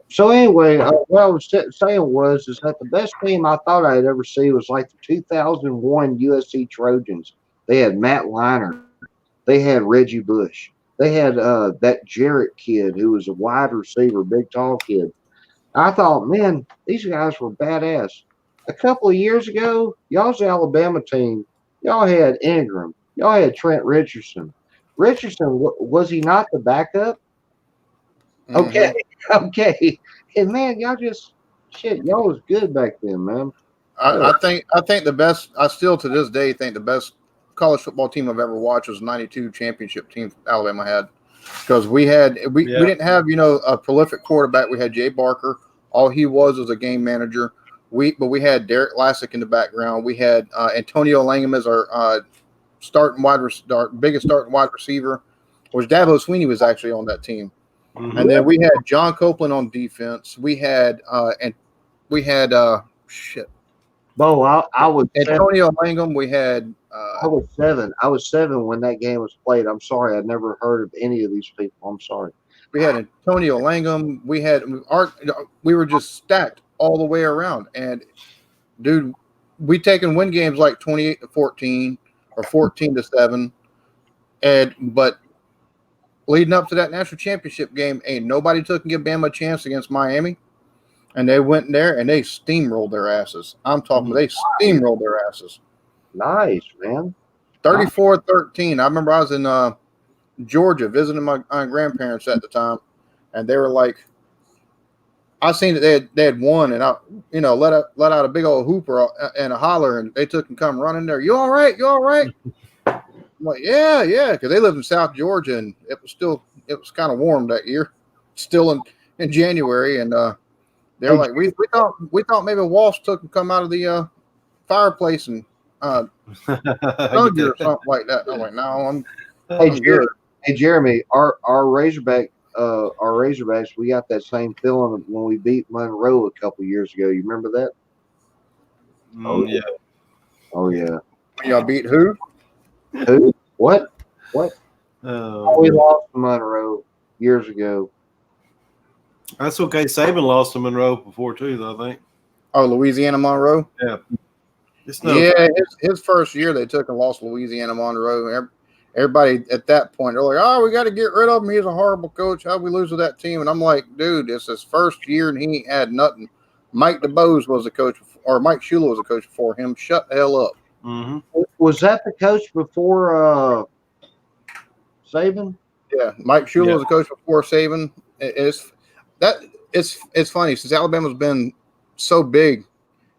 So anyway, what I was saying was that the best team I thought I'd ever see was like the 2001 USC Trojans. They had Matt Leinart. They had Reggie Bush. They had that Jarrett kid who was a wide receiver, big, tall kid. I thought, man, these guys were badass. A couple of years ago, y'all's Alabama team, y'all had Ingram. Y'all had Trent Richardson. Was he not the backup? Okay. And man, y'all was good back then, man. I think the best. I still to this day think the best college football team I've ever watched was '92 championship team Alabama had, because we didn't have a prolific quarterback. We had Jay Barker. All he was a game manager. we had Derek Lassick in the background. We had Antonio Langham as our our biggest starting wide receiver, which Dabo Sweeney was actually on that team. Mhm. And then we had John Copeland on defense. We had shit. Bo, I was Antonio Langham. We had I was 7. I was 7 when that game was played. I'm sorry, I'd never heard of any of these people. I'm sorry. we had Antonio Langham. We were just stacked all the way around. And dude, we taken win games like 28-14 or 14-7. But leading up to that national championship game, ain't nobody took and give Bama a chance against Miami. And they went in there and they steamrolled their asses. I'm talking they steamrolled their asses. Nice, man. 34-13. I remember I was in Georgia visiting my grandparents at the time, and they were like, I seen that they had won, and I let out a big old hooper and a holler, and they took and come running there. You all right? You all right? I'm like, yeah, because they lived in South Georgia, and it was kind of warm that year, still in January, and they're like, we thought maybe a wasp took and come out of the fireplace and hug you or something like that. I'm like, no, I'm good. Hey Jeremy, our Razorbacks, we got that same feeling when we beat Monroe a couple years ago. You remember that? Yeah. Oh yeah. Y'all beat who? Who? What? We Oh, lost to Monroe years ago. that's okay. Saban lost to Monroe before too, though, I think. Oh, Louisiana Monroe. Yeah. His first year they took and lost Louisiana Monroe. Everybody at that point, they're like, "Oh, we got to get rid of him. He's a horrible coach. How'd we lose to that team?" And I'm like, "Dude, it's his first year and he ain't had nothing." Mike DeBose was the coach, or Mike Shula was the coach before him. Shut the hell up. Mm-hmm. Was that the coach before Saban? Yeah, Mike Shula was the coach before Saban. It's funny since Alabama's been so big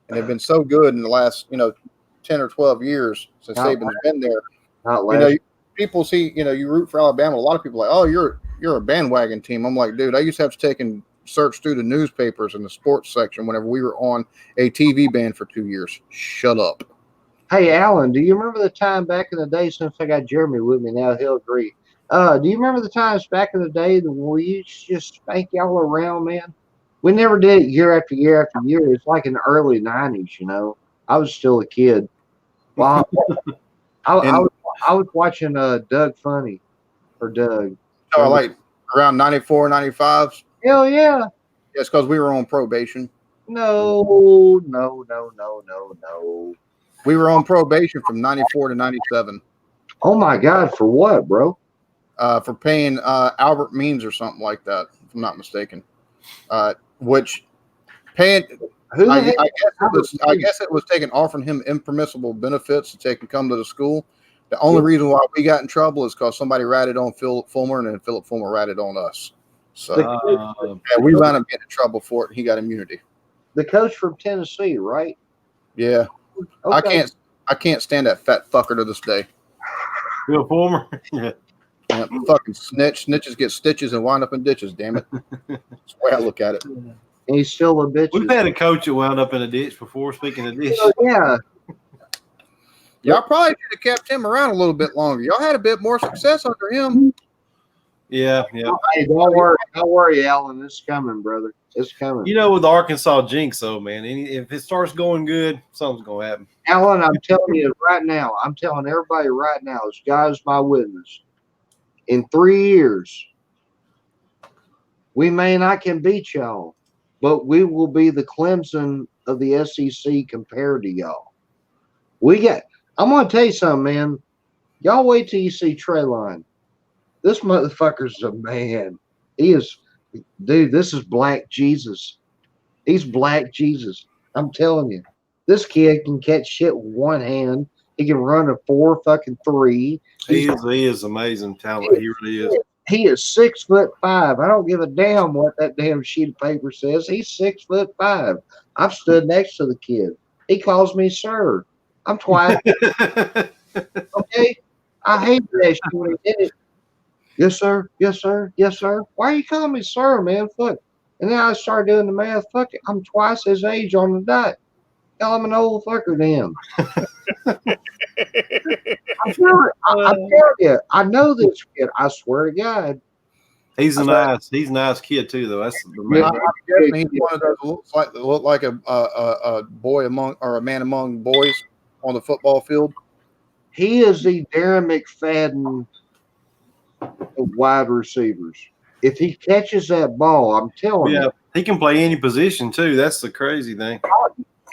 and they've been so good in the last 10 or 12 years since Saban's been there. Not last. People see, you root for Alabama. A lot of people are like, oh, you're a bandwagon team. I'm like, dude, I used to have to take and search through the newspapers in the sports section whenever we were on a TV ban for 2 years. Shut up. Hey, Alan, do you remember the time back in the day, since I got Jeremy with me now, he'll agree. Do you remember the times back in the day that we used to just spank y'all around, man? We never did it year after year after year. It's like in the early 90s, I was still a kid. Well, I was watching Doug Funny, or Doug. Oh, like around 94, 95? Hell yeah. Yes, because we were on probation. No. We were on probation from 94 to 97. Oh, my God. For what, bro? For paying Albert Means or something like that, if I'm not mistaken. Which paying I guess it was taking offering him impermissible benefits to take and come to the school. The only reason why we got in trouble is because somebody ratted on Philip Fulmer, and then Philip Fulmer ratted on us. So we wound up getting in trouble for it, and he got immunity. The coach from Tennessee, right? Yeah. Okay. I can't stand that fat fucker to this day. Phil Fulmer? Yeah. Fucking snitch. Snitches get stitches and wind up in ditches, damn it. That's the way I look at it. And he's still a bitch. We've had a coach that wound up in a ditch before, speaking of ditch. Yeah. Y'all probably should have kept him around a little bit longer. Y'all had a bit more success under him. Yeah. Hey, don't worry, Alan. It's coming, brother. It's coming. With the Arkansas jinx, though, man, if it starts going good, something's going to happen. Alan, I'm telling you right now. I'm telling everybody right now. As God's my witness. In 3 years, we may not can beat y'all, but we will be the Clemson of the SEC compared to y'all. I'm going to tell you something, man. Y'all wait till you see Treylon. This motherfucker's a man. He is, dude, this is Black Jesus. He's Black Jesus. I'm telling you. This kid can catch shit with one hand. He can run a 4-3. He is amazing talent. He really is. He is 6'5". I don't give a damn what that damn sheet of paper says. He's 6'5". I've stood next to the kid. He calls me sir. I'm twice. Okay? I hate that shit when he did it. Yes, sir. Yes, sir. Yes, sir. Why are you calling me sir, man? Fuck. And then I started doing the math. Fuck it. I'm twice his age on the dot. Hell, I'm an old fucker then. I'm telling you, I know this kid. I swear to God. He's a nice kid too, though. That's the main Yeah. thing. I'm guessing he's one of those that look like a boy among or a man among boys on the football field. He is the Darren McFadden of wide receivers. If he catches that ball, I'm telling Yeah, you. he can play any position too. That's the crazy thing.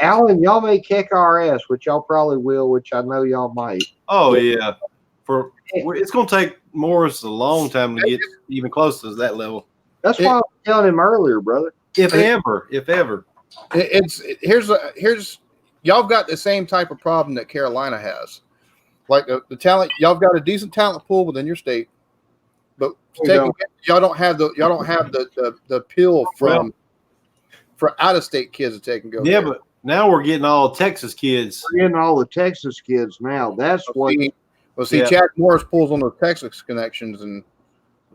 Alan, y'all may kick our ass, which y'all probably will, which I know y'all might. Oh yeah, it's going to take Morris a long time to get even close to that level. That's why I was telling him earlier, brother. If ever. Here's y'all got the same type of problem that Carolina has. Like the talent, y'all got a decent talent pool within your state, but y'all don't have the appeal for out of state kids that take and go. Yeah, but now we're getting all Texas kids. We're getting all the Texas kids now. That's what. Chad Morris pulls on those Texas connections, and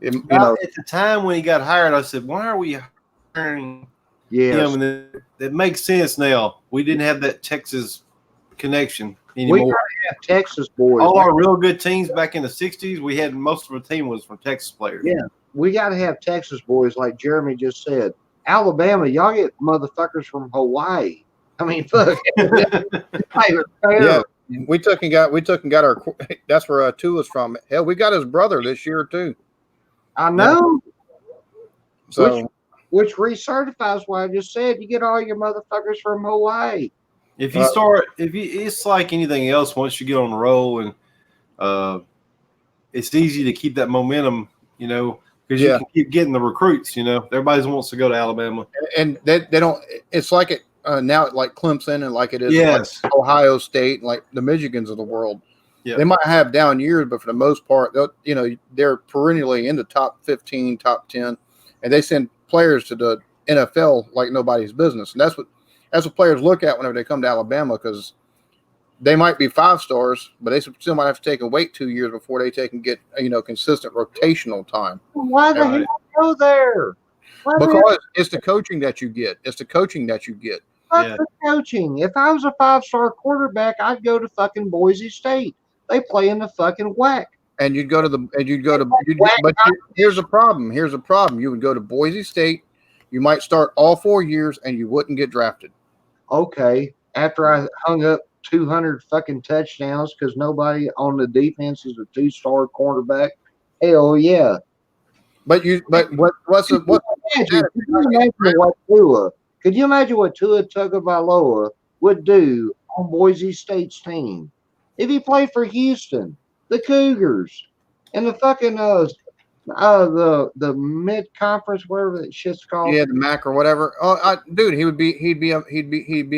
at the time when he got hired, I said, "Why are we hiring him?" And it makes sense now. We didn't have that Texas connection anymore. We gotta have Texas boys. All our real good teams back in the '60s, we had most of our team was from Texas players. Yeah, we got to have Texas boys, like Jeremy just said. Alabama, y'all get motherfuckers from Hawaii. I mean, fuck. Yeah, we took and got our. That's where Tua's from. Hell, we got his brother this year too. I know. So, which recertifies what I just said. You get all your motherfuckers from Hawaii. If you it's like anything else. Once you get on the roll, and it's easy to keep that momentum, because you can keep getting the recruits. Everybody wants to go to Alabama, and they don't. It's like it now, like Clemson, and like it is like Ohio State, and like the Michigans of the world. Yeah. They might have down years, but for the most part, they're perennially in the top 15, top 10, and they send players to the NFL like nobody's business, and that's what players look at whenever they come to Alabama, because they might be 5 stars, but they still might have to take and wait 2 years before they take and get consistent rotational time. Why the hell go there? Because it's the coaching that you get. It's the coaching that you get. Fuck the coaching. If I was a 5-star quarterback, I'd go to fucking Boise State. They play in the fucking WAC. And here's the problem. You would go to Boise State. You might start all 4 years, and you wouldn't get drafted. Okay. After I hung up 200 fucking touchdowns because nobody on the defense is a 2-star quarterback. Hell yeah. Could you imagine what Tua Tagovailoa would do on Boise State's team if he played for Houston, the Cougars, and the fucking the mid conference, whatever that shit's called? Yeah, the MAC or whatever. Oh, dude, he'd be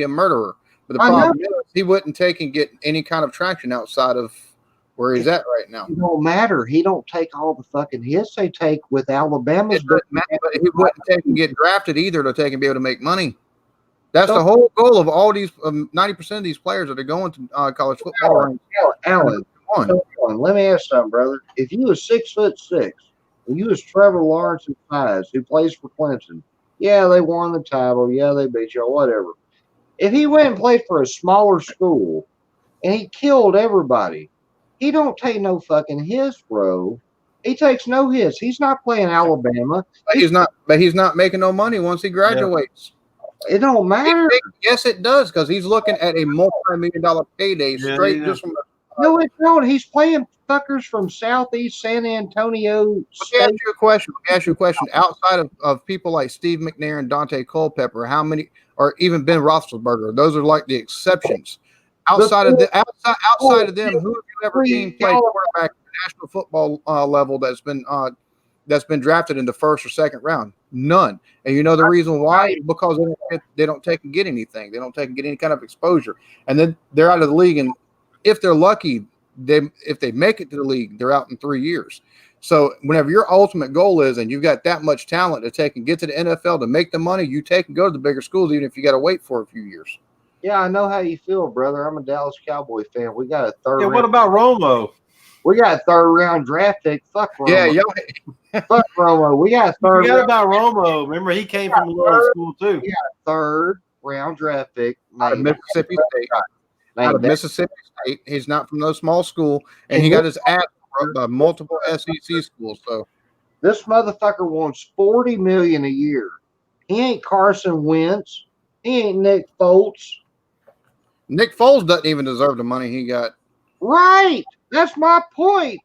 a murderer. But the problem is he wouldn't take and get any kind of traction outside of where he's at right now. It don't matter. He don't take all the fucking hits they take with Alabama's. But he wouldn't take and get drafted either to take and be able to make money. That's the whole goal of all these 90% of these players that are going to college football. Alan, let me ask something, brother. If you was 6'6", and you was Trevor Lawrence in size, who plays for Clemson, yeah, they won the title, yeah, they beat you, whatever. If he went and played for a smaller school and he killed everybody, he don't take no fucking hits, bro. He takes no hits. He's not playing Alabama. But he's not making no money once he graduates. Yeah. It don't matter. Yes, it does, because he's looking at a multi-million-dollar payday straight just from the. No, it don't. He's playing fuckers from Southeast San Antonio. Let me ask you a question. Outside of people like Steve McNair and Dante Culpepper, how many, or even Ben Roethlisberger, those are like the exceptions. Outside of them, who have you ever seen play quarterback at the National Football level that's been drafted in the first or second round? None. And you know the reason why? Because they don't take and get anything. They don't take and get any kind of exposure, and then they're out of the league. And if they're lucky, if they make it to the league, they're out in 3 years. So whenever your ultimate goal is, and you've got that much talent to take and get to the NFL to make the money, you take and go to the bigger schools, even if you got to wait for a few years. Yeah, I know how you feel, brother. I'm a Dallas Cowboy fan. We got a third. Yeah, what about Romo? We got a 3rd round draft pick. Fuck Romo. Yeah, fuck Romo. We got a 3rd. Forget about Romo. Remember, he came from a little school too. We got a 3rd round draft pick. Out of Mississippi State. Out of Mississippi State. He's not from no small school, and he got his ass broke by multiple SEC schools. So this motherfucker wants $40 million a year. He ain't Carson Wentz. He ain't Nick Foles. Nick Foles doesn't even deserve the money he got. Right. That's my point.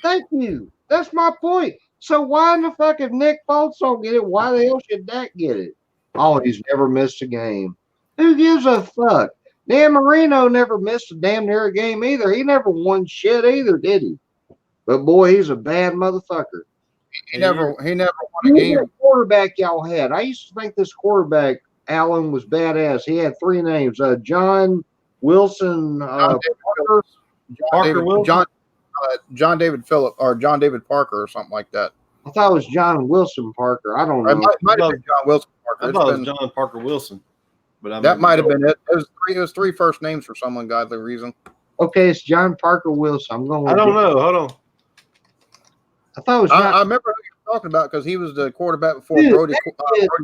Thank you. That's my point. So why in the fuck if Nick Foles don't get it, why the hell should Dak get it? Oh, he's never missed a game. Who gives a fuck? Dan Marino never missed a damn near a game either. He never won shit either, did he? But boy, he's a bad motherfucker. He never won a Who's game. that quarterback y'all had? I used to think this quarterback, Allen, was badass. He had 3 names. John Wilson, John David Phillip or John David Parker or something like that. I thought it was John Wilson Parker. I don't know. It might have been John Wilson Parker. I thought it was John Parker Wilson, but that might have been it. It was 3 first names for some ungodly reason. Okay, it's John Parker Wilson. I'm going. I don't know. Hold on. I thought it was. I remember who you were talking about because he was the quarterback before Brody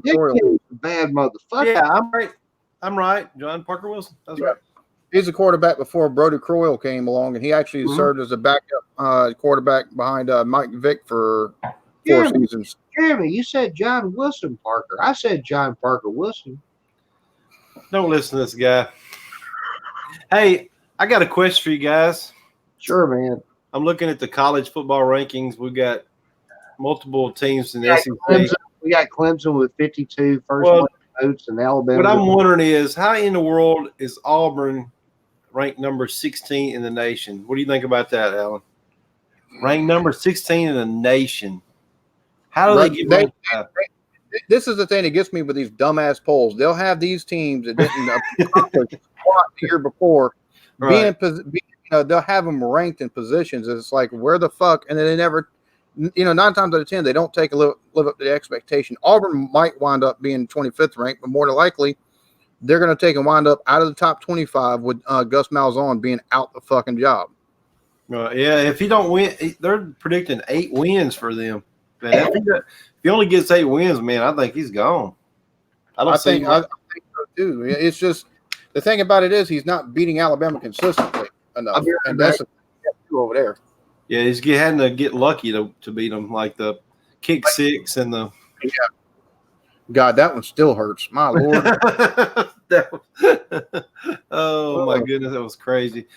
Croyle. Bad motherfucker. Yeah, I'm right. I'm right. John Parker Wilson. That's right. He's a quarterback before Brody Croyle came along, and he actually served as a backup quarterback behind Mike Vick for 4 seasons. Jeremy, you said John Wilson Parker. I said John Parker Wilson. Don't listen to this guy. Hey, I got a question for you guys. Sure, man. I'm looking at the college football rankings. We've got multiple teams in the SEC. We got Clemson with 52 first votes, and Alabama. What I'm wondering is, how in the world is Auburn ranked number 16 in the nation? What do you think about that, Alan? Ranked number 16 in the nation. How do they get ranked? This is the thing that gets me with these dumbass polls. They'll have these teams that didn't accomplish what the year before they'll have them ranked in positions. It's like, where the fuck? And then they never, 9 times out of 10, they don't live up to the expectation. Auburn might wind up being 25th ranked, but more than likely, they're going to take and wind up out of the top 25 with Gus Malzahn being out the fucking job. Yeah, if he don't win, they're predicting 8 wins for them. Man, if he only gets 8 wins, man, I think he's gone. I think so too. It's just the thing about it is he's not beating Alabama consistently enough, and that's over there. Yeah, he's having to get lucky to beat them, like the kick 6 and the. Yeah. God, that one still hurts. My Lord. Oh my goodness, that was crazy.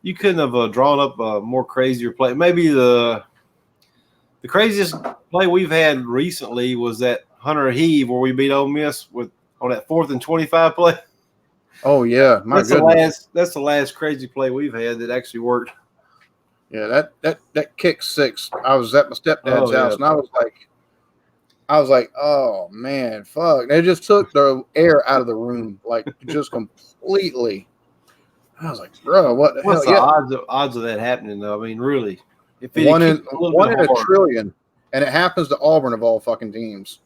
You couldn't have drawn up a more crazier play. Maybe the craziest play we've had recently was that Hunter Heave where we beat Ole Miss on that 4th and 25 play. Oh yeah, that's the last crazy play we've had that actually worked. Yeah, that kick 6. I was at my stepdad's house, and I was like, oh man, fuck! They just took the air out of the room, like just completely. I was like, bro, what the What's hell? The odds of that happening, though? I mean, really, if one in a trillion, and it happens to Auburn of all fucking teams.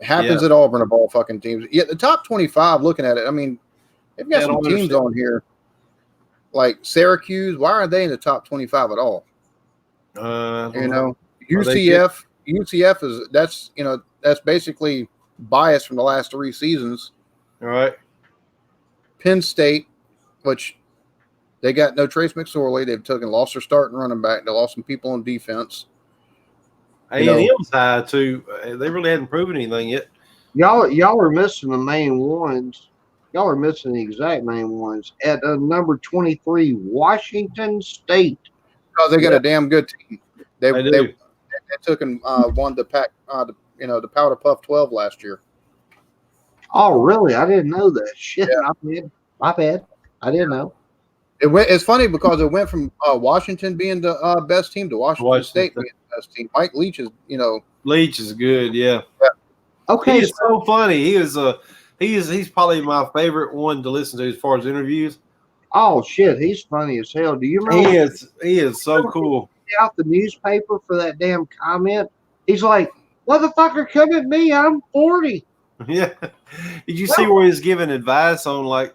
It happens at Auburn of all fucking teams. Yeah, the top 25. Looking at it, I mean, they've got some teams on here, like Syracuse. Why aren't they in the top 25 at all? UCF. UCF is that's basically biased from the last 3 seasons. All right. Penn State, which they got no Trace McSorley. They've lost their starting running back. They lost some people on defense. A&M's high too. They really hadn't proven anything yet. Y'all are missing the main ones. Y'all are missing the exact main ones. At number 23, Washington State. Because they got a damn good team. They took and won the pack, the Powder Puff 12 last year. Oh, really? I didn't know that. Shit, yeah. My bad. I didn't know. It's funny because it went from Washington being the best team to Washington State being the best team. Mike Leach is, Leach is good, yeah. Okay, he's so funny. He's probably my favorite one to listen to as far as interviews. Oh shit, he's funny as hell. Do you remember? He is so cool. Out the newspaper for that damn comment. He's like, "Motherfucker, come at me. I'm 40." Yeah. Did you see where he's giving advice on one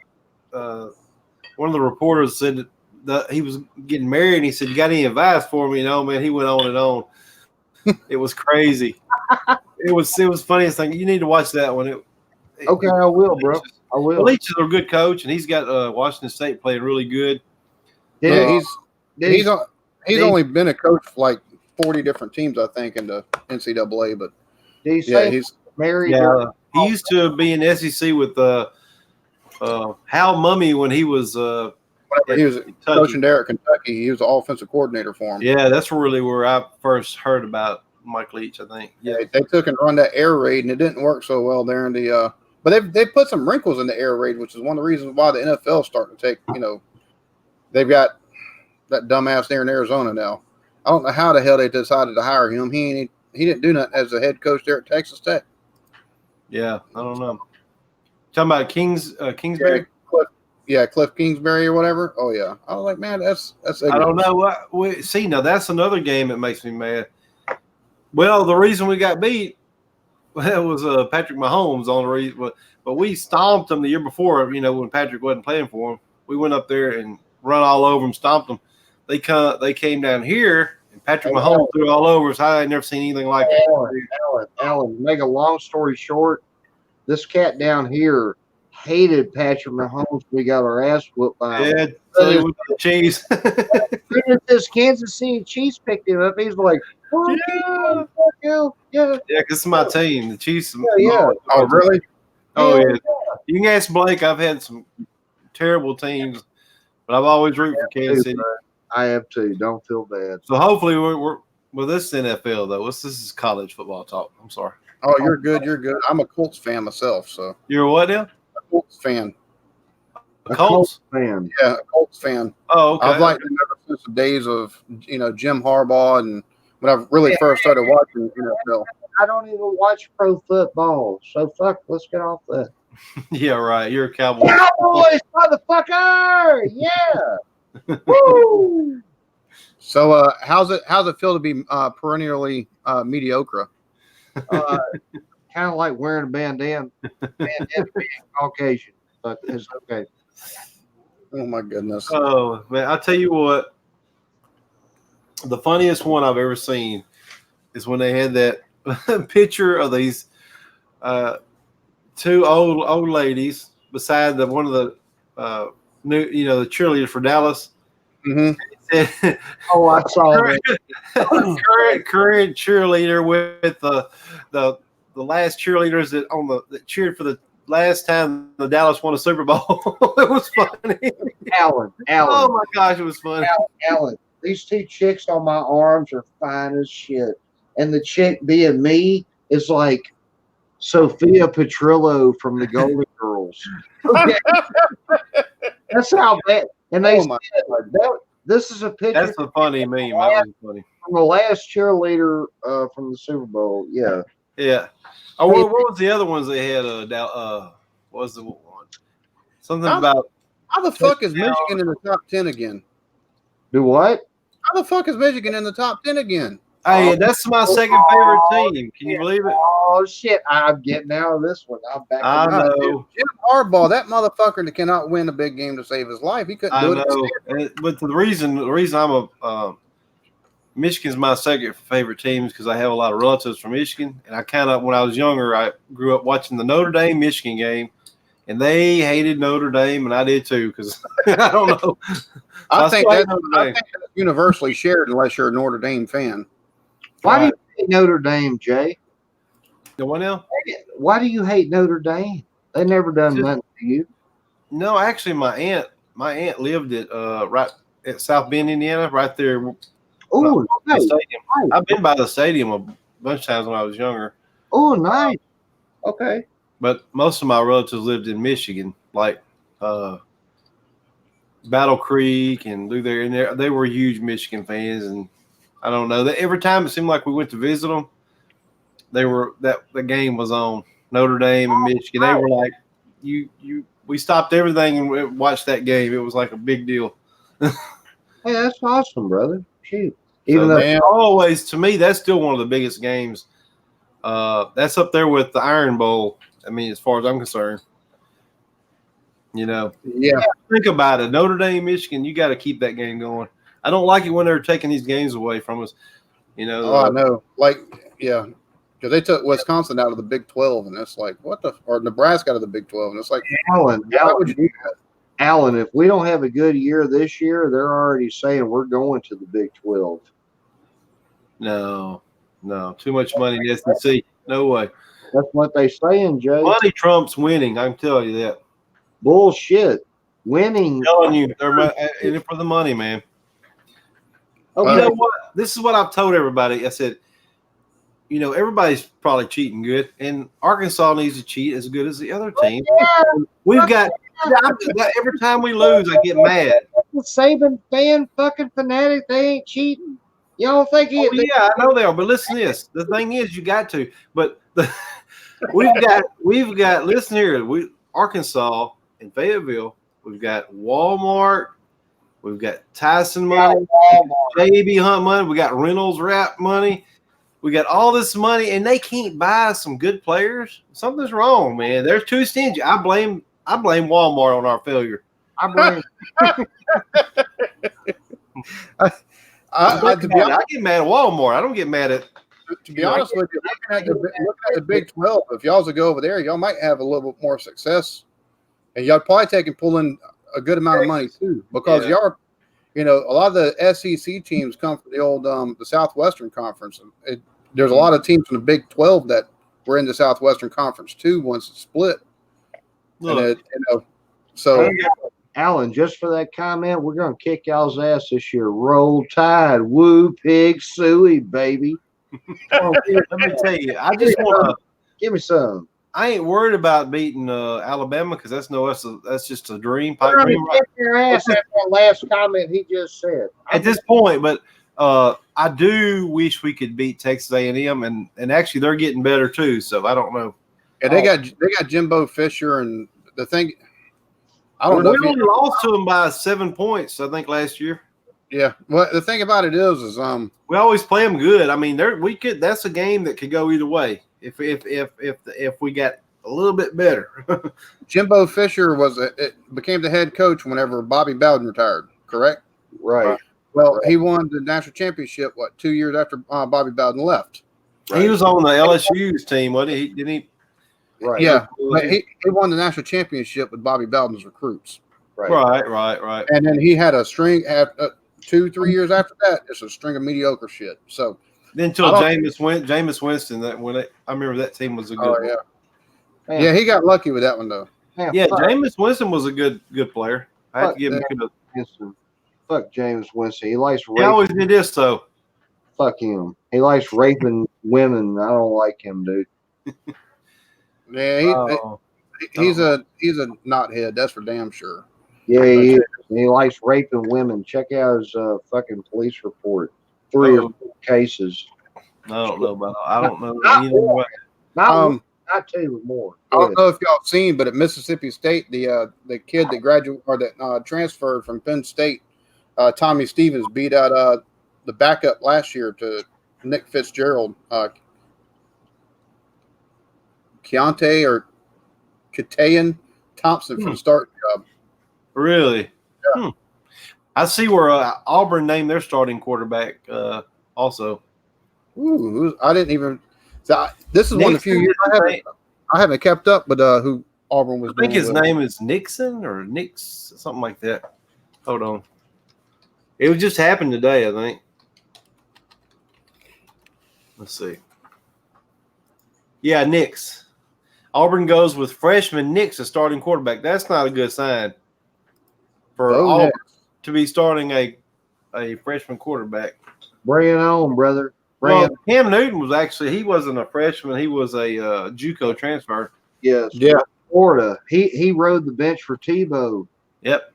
of the reporters said that he was getting married and he said, "You got any advice for me?" Man, he went on and on. It was crazy. It was funniest thing. You need to watch that one. Okay, I will, bro. I will. Leach is a good coach, and he's got Washington State playing really good. Yeah, Did- he's did- only been a coach for like 40 different teams, I think, in the NCAA. But he yeah, say he's married? Yeah, he used to be in SEC with Hal Mummy when he was whenever he was Kentucky. coaching there at Kentucky, he was the offensive coordinator for him. Yeah, that's really where I first heard about Mike Leach, I think. Yeah, They took and run that air raid, and it didn't work so well there in the. But they put some wrinkles in the air raid, which is one of the reasons why the NFL is starting to take. They've got that dumbass there in Arizona now. I don't know how the hell they decided to hire him. He didn't do nothing as a head coach there at Texas Tech. yeah, I don't know. Talking about Kingsbury. Cliff Kingsbury or whatever. Oh yeah, I was like, man, that's. I don't know. See, now that's another game that makes me mad. Well, the reason we got beat was Patrick Mahomes on the reason, but we stomped them the year before. When Patrick wasn't playing for him, we went up there and run all over them, stomped them. They came down here, and Patrick Mahomes threw all over us. I ain't never seen anything like it. Alan, make a long story short, this cat down here hated Patrick Mahomes. We got our ass whooped by him. Yeah, so they went to the cheese. Even if this Kansas City Chiefs picked him up, he's like, "Fuck you, fuck you." Yeah. Yeah, because it's my team, the Chiefs. Yeah. Oh really? Oh yeah. You can ask Blake. I've had some terrible teams, but I've always rooted for Kansas City. I have too. Don't feel bad. So hopefully we're well. This is NFL though. This is college football talk. I'm sorry. Oh, you're good. You're good. I'm a Colts fan myself, so You're what now? a Colts fan. A Colts? fan. Yeah, a Colts fan. Oh, okay. I've liked them ever since the days of Jim Harbaugh and when I really first started watching NFL. I don't even watch pro football, so fuck. Let's get off that. Yeah, right. You're a Cowboy. Cowboys, motherfucker! Yeah. Woo! So, how's it feel to be perennially mediocre? Kind of like wearing a bandana. Bandana being Caucasian, but it's okay. Oh my goodness! Oh man, I'll tell you what. The funniest one I've ever seen is when they had that picture of these two old ladies beside one of the new, the cheerleaders for Dallas. Mm-hmm. Oh, I saw it. current cheerleader with the last cheerleaders that cheered for the last time the Dallas won a Super Bowl. It was funny. Alan. Oh my gosh, it was funny. Alan, these two chicks on my arms are fine as shit. And the chick being me is like Sophia Petrillo from the Golden Girls. Okay. That's how bad. And they said, this is a picture. That's a funny meme. That was funny. From the last cheerleader from the Super Bowl. Yeah. Yeah. Oh, what was the other ones they had? What was the one? Something about. How the fuck is Michigan in the top 10 again? Do what? How the fuck is Michigan in the top 10 again? Hey, that's my second favorite team. Can you believe it? Oh shit! I'm getting out of this one. I'm back. I know. Jim Harbaugh, that motherfucker that cannot win a big game to save his life. He couldn't I do know. But the reason I'm Michigan's my second favorite team is because I have a lot of relatives from Michigan, and I kind of, when I was younger, I grew up watching the Notre Dame Michigan game, and they hated Notre Dame, and I did too because I don't know. I think that's universally shared unless you're a Notre Dame fan. Why do you hate Notre Dame, Jay? The one now? Why do you hate Notre Dame? They never done nothing to you. No, actually, my aunt lived at right at South Bend, Indiana, right there. Oh, The nice. stadium. I've been by the stadium a bunch of times when I was younger, Oh, nice. Okay. but most of my relatives lived in Michigan, like Battle Creek and Lou there, and they were huge Michigan fans. And I don't know that every time it seemed like we went to visit them, the game was on Notre Dame and Michigan. They were like, we stopped everything and watched that game. It was like a big deal. Hey, that's awesome, brother. Shoot. Even Even though always, to me, that's still one of the biggest games. That's up there with the Iron Bowl. I mean, as far as I'm concerned, Yeah. think about it. Notre Dame, Michigan, you got to keep that game going. I don't like it when they're taking these games away from us. Oh, I know. Like, yeah. because they took Wisconsin out of the Big 12, and it's like or Nebraska out of the Big 12, and it's like, Alan, why would you do that? Alan, if we don't have a good year this year, they're already saying we're going to the Big 12. No, too much money in the SEC. No way. That's what they saying, Jay. Money trumps winning. I can tell you that. Bullshit. Winning. I'm telling you, they're in it for the money, man. Okay. You know what? This is what I've told everybody. I said, everybody's probably cheating good, and Arkansas needs to cheat as good as the other teams. We've got every time we lose, I get mad. The Saban fan fucking fanatic, they ain't cheating. You don't think Yeah, I know they are, but listen to this. The thing is, you got to. But we've got. Listen here, Arkansas and Fayetteville. We've got Walmart. We've got Tyson money, JB Hunt money. We got Reynolds Wrap money. We got all this money, and they can't buy some good players. Something's wrong, man. They're too stingy. I blame Walmart on our failure. I blame. I get mad at Walmart. I don't get mad at. To be honest with you, looking at the Big 12, if y'all was to go over there, y'all might have a little bit more success, and y'all probably pull in a good amount of money too, because y'all, a lot of the SEC teams come from the old the Southwestern Conference. There's a lot of teams from the Big 12 that were in the Southwestern Conference too once it split. Look, so. Alan, just for that comment, we're going to kick y'all's ass this year. Roll Tide, woo, pig, suey, baby. Let me tell you, I just want to give me some. I ain't worried about beating Alabama because that's just a dream. Pipe dream. Kick your ass after that last comment he just said. At this point, but I do wish we could beat Texas A&M, and actually they're getting better too. So I don't know. Yeah, they got Jimbo Fisher, and the thing. I don't know. We only lost to them by 7 points, I think, last year. Yeah. Well, the thing about it is we always play them good. I mean, that's a game that could go either way if we got a little bit better. Jimbo Fisher became the head coach whenever Bobby Bowden retired. Correct. Right. Well, he won the national championship 2 years after Bobby Bowden left. Right. He was on the LSU's team, wasn't he? Didn't he? Right. Yeah, but he won the national championship with Bobby Bowden's recruits. Right. And then he had a string after 2-3 years after that. It's a string of mediocre shit. So then until Jameis Winston, I remember that team was a good. Oh yeah, yeah, he got lucky with that one though. Yeah, Jameis Winston was a good player. I had to give him Winston. Fuck Jameis Winston. He likes raping. He always did this though. Fuck him. He likes raping women. I don't like him, dude. Yeah, he's a knothead. That's for damn sure. Yeah, he is. He likes raping women. Check out his fucking police report. 3 or 4 cases. I don't know. Not 2 more. I don't know if y'all seen, but at Mississippi State, the kid that graduated or that transferred from Penn State, Tommy Stevens, beat out the backup last year to Nick Fitzgerald. Keontae or Katayan Thompson for the starting job. Really? Yeah. I see where Auburn named their starting quarterback also. Ooh, I didn't even. This is one of the few years I haven't kept up, but who Auburn was. I think his name is Nixon or Nix, something like that. Hold on. It was just happened today, I think. Let's see. Yeah, Nix. Auburn goes with freshman Nix as starting quarterback. That's not a good sign for Auburn to be starting a freshman quarterback. Bring it on, brother. Cam Newton he wasn't a freshman. He was a JUCO transfer. Yes. Yeah. Florida. He rode the bench for Tebow. Yep.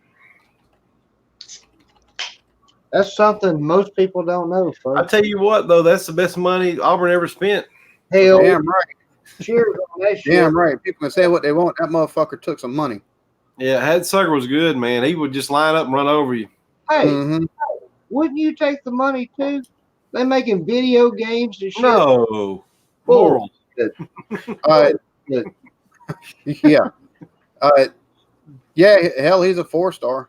That's something most people don't know, folks. I tell you what, though, that's the best money Auburn ever spent. Hell, damn right. Cheers on that shit. Damn right. People can say what they want. That motherfucker took some money. Yeah, Hadsucker was good, man. He would just line up and run over you. Hey, wouldn't you take the money too? They making video games and shit. No. Moral. Yeah. Yeah, hell, he's a 4-star.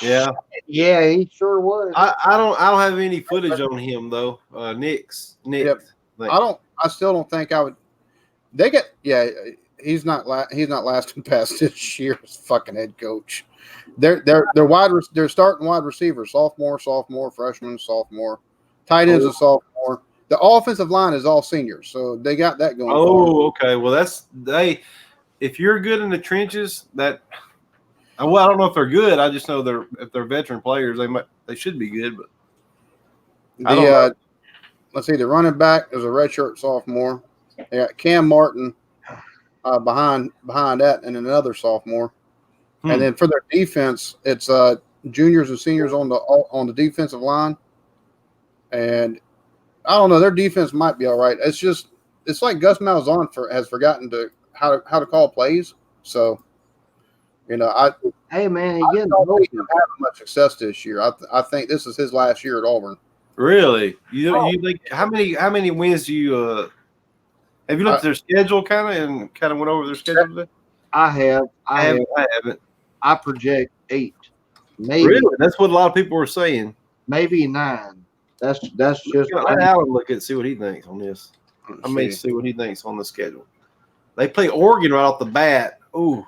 Yeah. Yeah, he sure was. I don't have any footage on him though. Nick's. Yep. I still don't think I would. They get. Yeah, he's not lasting past this year's fucking head coach. They're starting wide receivers, sophomore, freshman, sophomore, tight ends a sophomore. The offensive line is all seniors, so they got that going. Oh, okay. Well, if you're good in the trenches, I don't know if they're good. I just know if they're veteran players, they should be good. But let's see, the running back is a redshirt sophomore. They got Cam Martin behind that, and another sophomore. And then for their defense, it's juniors and seniors on the defensive line. And I don't know, their defense might be all right. It's like Gus Malzahn has forgotten how to call plays. So, you know, hey man, I don't think he's having much success this year. I think this is his last year at Auburn. Really? You think how many wins do you have you looked at their schedule and went over their schedule today? I haven't. I project 8. Maybe. Really? That's what a lot of people were saying. Maybe 9. That's just let Alan look and see what he thinks on this. I may see what he thinks on the schedule. They play Oregon right off the bat. Ooh.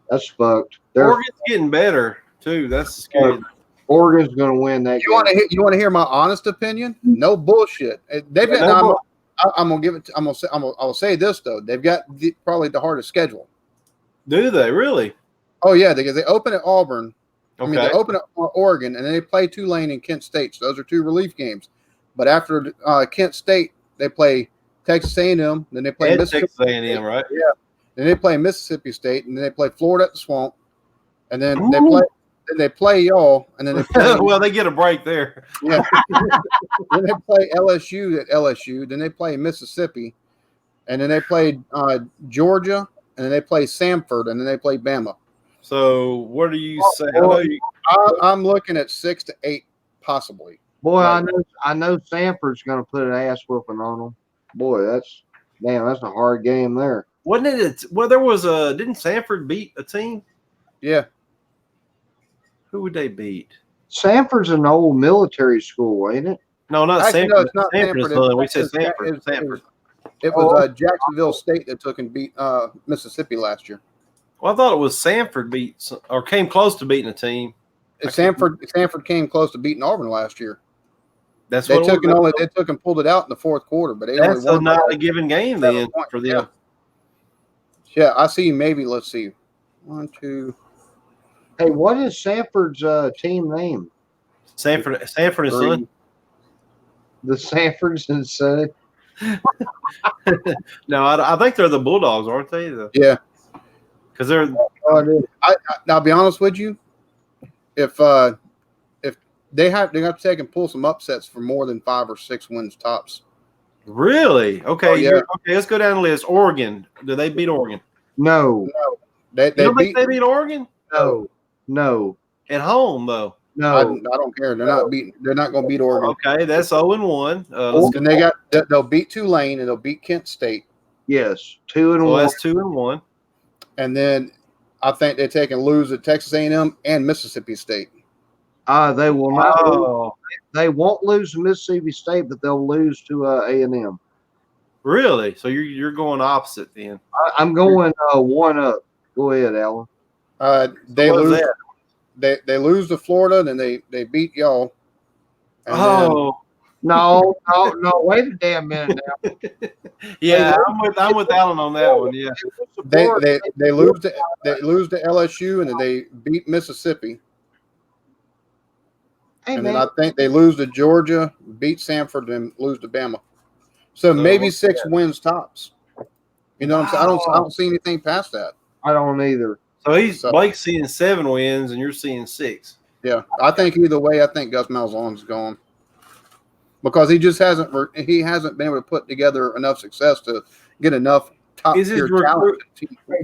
That's fucked. Oregon's getting better too. That's scary. Oregon's going to win that. You want to hear my honest opinion? No bullshit. They've got. I'm gonna give it. I'll say this though. They've got probably the hardest schedule. Do they really? Oh yeah, because they open at Auburn. Okay. I mean, they open at Oregon, and then they play Tulane and Kent State. So those are 2 relief games. But after Kent State, they play Texas A&M. Then they play Mississippi Texas A&M, right? Yeah. Then they play Mississippi State, and then they play Florida at the Swamp, and then they play y'all, and then they play. Well, they get a break there. Yeah. Then they play LSU at LSU. Then they play Mississippi, and then they play Georgia, and then they play Samford, and then they play Bama. So what do you say? I'm looking at 6 to 8, possibly. Boy, I know Sanford's going to put an ass whooping on them. Boy, that's a hard game there. Wasn't it? Well, there was didn't Sanford beat a team? Yeah. Who would they beat? Sanford's an old military school, ain't it? No, not Actually, Sanford. no, it's not Sanford. We said Sanford. It was Jacksonville State that took and beat Mississippi last year. Well, I thought it was Sanford came close to beating a team. Sanford came close to beating Auburn last year. They took and pulled it out in the fourth quarter, but that's not a given game then for them. Yeah, I see. Maybe let's see, 1, 2. Hey, what is Sanford's team name? Sanford and Son. The Sanfords and Son. No, I think they're the Bulldogs, aren't they? Yeah. Because they're. I'll be honest with you. If they have to take and pull some upsets for more than 5 or 6 wins tops. Really? Okay. Oh, yeah. Okay. Let's go down the list. Oregon. Do they beat Oregon? No. They think they beat Oregon? No. At home though. No. I don't care. They're not going to beat Oregon. Okay, that's 0-1. And they'll beat Tulane and they'll beat Kent State. Yes, 2-1. So that's 2-1. And then I think they take and lose at Texas A&M and Mississippi State. They will not. They won't lose to Mississippi State, but they'll lose to A&M. Really? So you're going opposite then? I'm going 1 up. Go ahead, Alan. They lose. They lose to Florida, then they beat y'all. No! Wait a damn minute now. Yeah, I'm with Alan on that one. Yeah, they lose to LSU, and then they beat Mississippi. Hey, and man. then I think they lose to Georgia, beat Samford, and lose to Bama. So maybe 6 wins tops. You know what I'm saying? I don't see anything past that. I don't either. So Blake's seeing 7 wins, and you're seeing 6. Yeah, I think either way, I think Gus Malzahn's gone because he just hasn't been able to put together enough success to get enough top tier talent.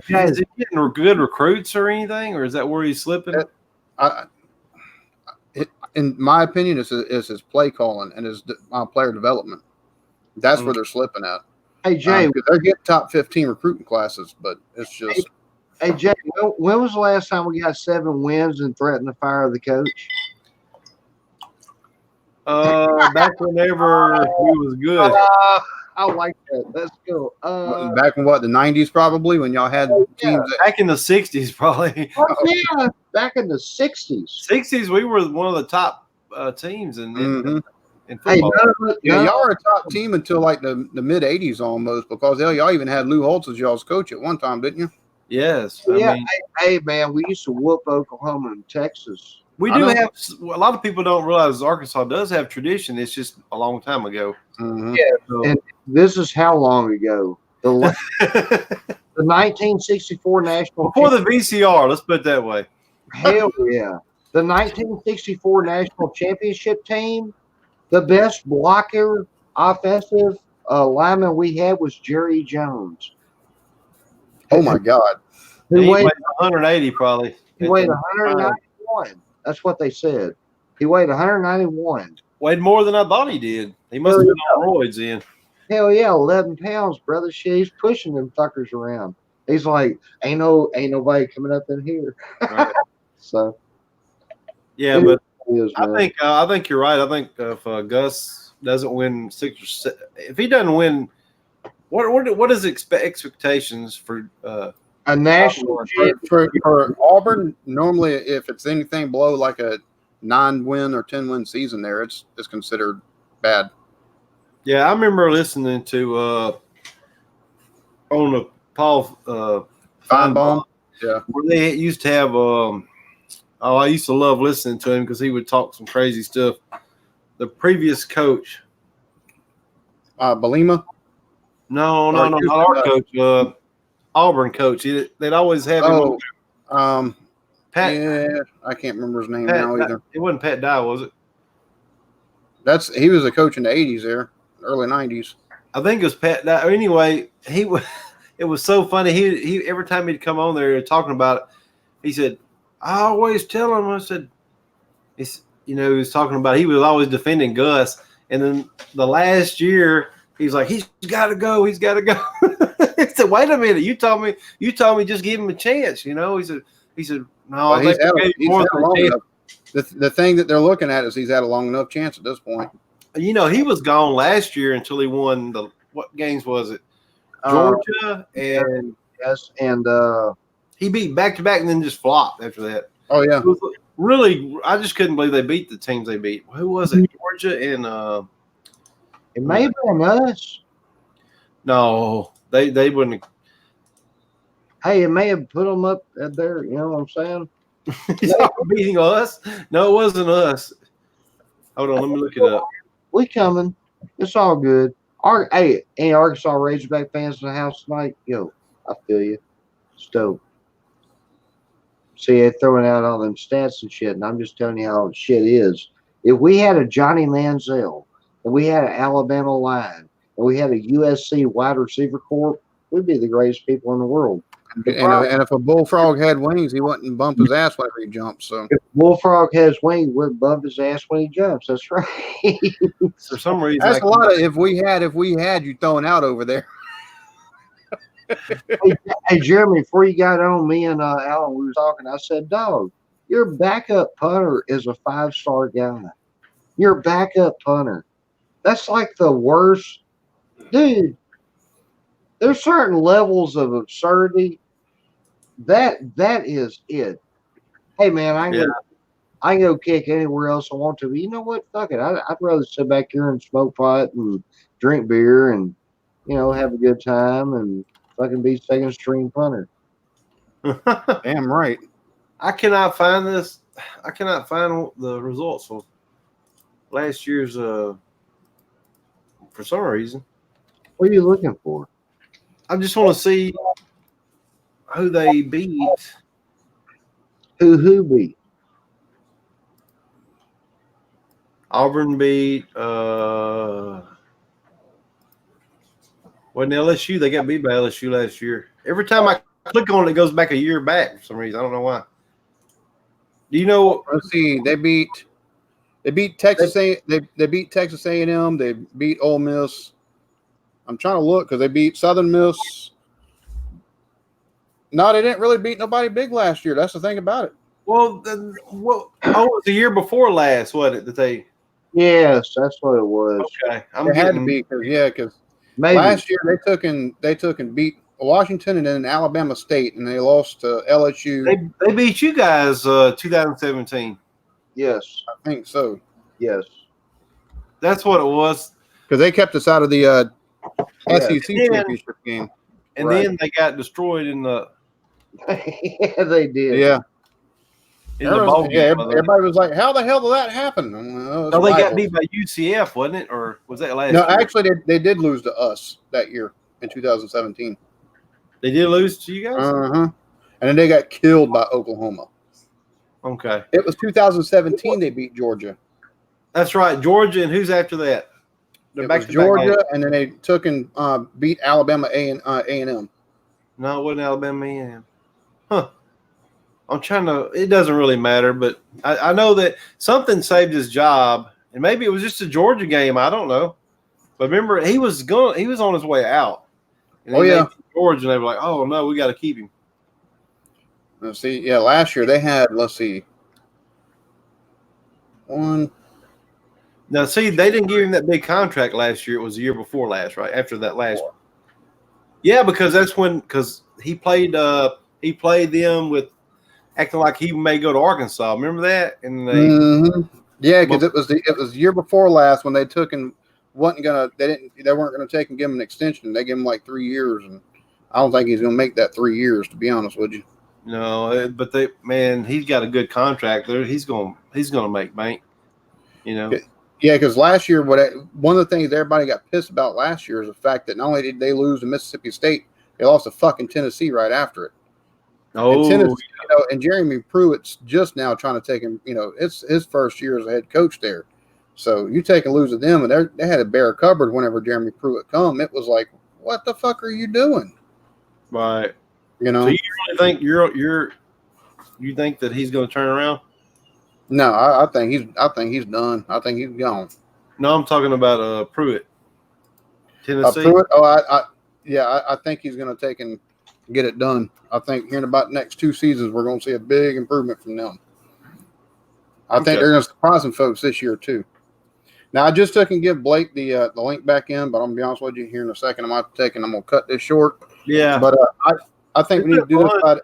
Is he getting good recruits or anything, or is that where he's slipping? In my opinion, is his play calling and his player development. That's where they're slipping at. Hey Jay, they're getting top 15 recruiting classes, but it's just. Hey Jay, when was the last time we got 7 wins and threatened to fire the coach? Back whenever he was good. I like that. Let's go. Back in what, the 90s probably, when y'all had teams that, Back in the 60s, probably. Yeah, back in the 60s. 60s, we were one of the top teams in Hey, football. yeah, y'all were a top team until like the mid 80s almost, because hell, y'all even had Lou Holtz as y'all's coach at one time, didn't you? Yes. Yeah, I mean, hey, man, we used to whoop Oklahoma and Texas. we I do know. have a lot of people don't realize Arkansas does have tradition. It's just a long time ago. Mhm. So, And this is how long ago? The 1964 national before the VCR, let's put it that way. hell yeah. The 1964 national championship team, the best blocker, offensive lineman we had was Jerry Jones. Oh my God. Who He weighed, weighed 180 probably. he weighed 191. That's what they said. He weighed 191. Weighed more than I thought he did. He must have been on roids then. Hell yeah, 11 pounds, brother. Shit, he's pushing them fuckers around. He's like, ain't nobody coming up in here. Right. So Yeah, it but is, man. I think you're right. I think if Gus doesn't win 6 or 7, if he doesn't win, what is expectations for A national For Auburn, normally if it's anything below like a 9-win or 10-win season there, it's considered bad. Yeah, I remember listening to on the Paul Feinbaum. Yeah. where they used to have I used to love listening to him because he would talk some crazy stuff. The previous coach, Belima. no, not our coach, Auburn coach. They'd always have him. Pat. Yeah, I can't remember his name Pat, now either. It wasn't Pat Dye, was it? He was a coach in the 80s there, early 90s. I think it was Pat Dye. Anyway, it was so funny. He every time he'd come on there talking about it, he said, I always tell him, I said, he was talking about, he was always defending Gus. And then the last year, he's like, he's got to go. He's got to go. He said, wait a minute. You told me just give him a chance. He said, no, I think he's had a long enough. The thing that they're looking at is he's had a long enough chance at this point. He was gone last year until he won what games was it? Georgia and yes, and he beat back to back and then just flopped after that. Oh yeah. It was really, I just couldn't believe they beat the teams they beat. Who was it? Georgia and it may have been us. no, they wouldn't. Hey, it may have put them up there. You know what I'm saying? He's not beating us. No, it wasn't us. Hold on, let me look it up. We coming. It's all good. Hey, any Arkansas Razorback fans in the house tonight? Yo, I feel you. Stoked. See, they're throwing out all them stats and shit, and I'm just telling you how shit is. If we had a Johnny Manziel, and we had an Alabama line, and we had a USC wide receiver corps, we'd be the greatest people in the world. And if a bullfrog had wings, he wouldn't bump his ass whenever he jumps. So if Bullfrog has wings, we'll bump his ass when he jumps. That's right. For some reason, that's a lot of if we had you throwing out over there. Hey, Jeremy, before you got on, me and Alan, we were talking. I said, dog, your backup punter is a 5-star guy. Your backup punter. That's like the worst. Dude, there's certain levels of absurdity. That is it. Hey, man, I can go kick anywhere else I want to. But you know what? Fuck it. I'd rather sit back here and smoke pot and drink beer and, have a good time and fucking be second string punter. Damn right. I cannot find this. I cannot find the results of last year's. For some reason, what are you looking for? I just want to see who they beat. Who beat? Auburn beat. Wasn't LSU? They got beat by LSU last year. Every time I click on it, it goes back a year back for some reason. I don't know why. Do you know? Let's see. They beat Texas. They beat Texas A&M. They beat Ole Miss. I'm trying to look because they beat Southern Miss. No, they didn't really beat nobody big last year. That's the thing about it. Well, it was the year before last, wasn't it? That they Yes, that's what it was. Okay, I'm It had to getting. be because Maybe. last year they took and beat Washington and then Alabama State, and they lost to LSU. They beat you guys 2017. Yes. I think so, Yes. That's what it was. because they kept us out of the Yeah. SEC And then- championship game. And Right. then they got destroyed in the Yeah, they did. Yeah, bowl game. everybody was like, "How the hell did that happen?" Well, No, they got rivals. beat by UCF, wasn't it? Or was that last No, year? actually, they did lose to us that year in 2017. They did lose to you guys? And then they got killed by Oklahoma. Okay. It was 2017 they beat Georgia. That's right. Georgia, and who's after that? They're It back was to back Georgia, games. and then they took and beat Alabama A&M. No, it wasn't Alabama A&M. Huh. I'm trying to – it doesn't really matter, but I know that something saved his job, and maybe it was just a Georgia game. I don't know. But remember, he was on his way out. And Oh, yeah. Georgia, and they were like, oh, no, we got to keep him. Let's see. Yeah, last year they had, let's see, one. Now, see, they didn't give him that big contract last year. It was the year before last, right? After that last one. Yeah, because that's when he played them with acting like he may go to Arkansas. Remember that? And Yeah, because it was the year before last when they took and weren't gonna take and give him an extension. They gave him like 3 years, and I don't think he's gonna make that 3 years, to be honest with you. no, but he's got a good contract there. He's gonna make bank. You know. Yeah, because last year, one of the things everybody got pissed about last year is the fact that not only did they lose to Mississippi State, they lost to fucking Tennessee right after it. Oh, And Tennessee, and Jeremy Pruitt's just now trying to take him. It's his first year as a head coach there. So you take and lose to them, and they had a bare cupboard whenever Jeremy Pruitt come. It was like, what the fuck are you doing? right. You know? So you really think you think that he's going to turn around? No, I think he's done. I think he's gone. No, I'm talking about Pruitt. Tennessee. Pruitt. Oh, I think he's going to take and get it done. I think here in about the next 2 seasons, we're going to see a big improvement from them. I think they're going to surprise some folks this year too. Now, I just took and give Blake the link back in, but I'm going to be honest with you here in a second. I'm going to cut this short. Yeah. But I think we need to do this.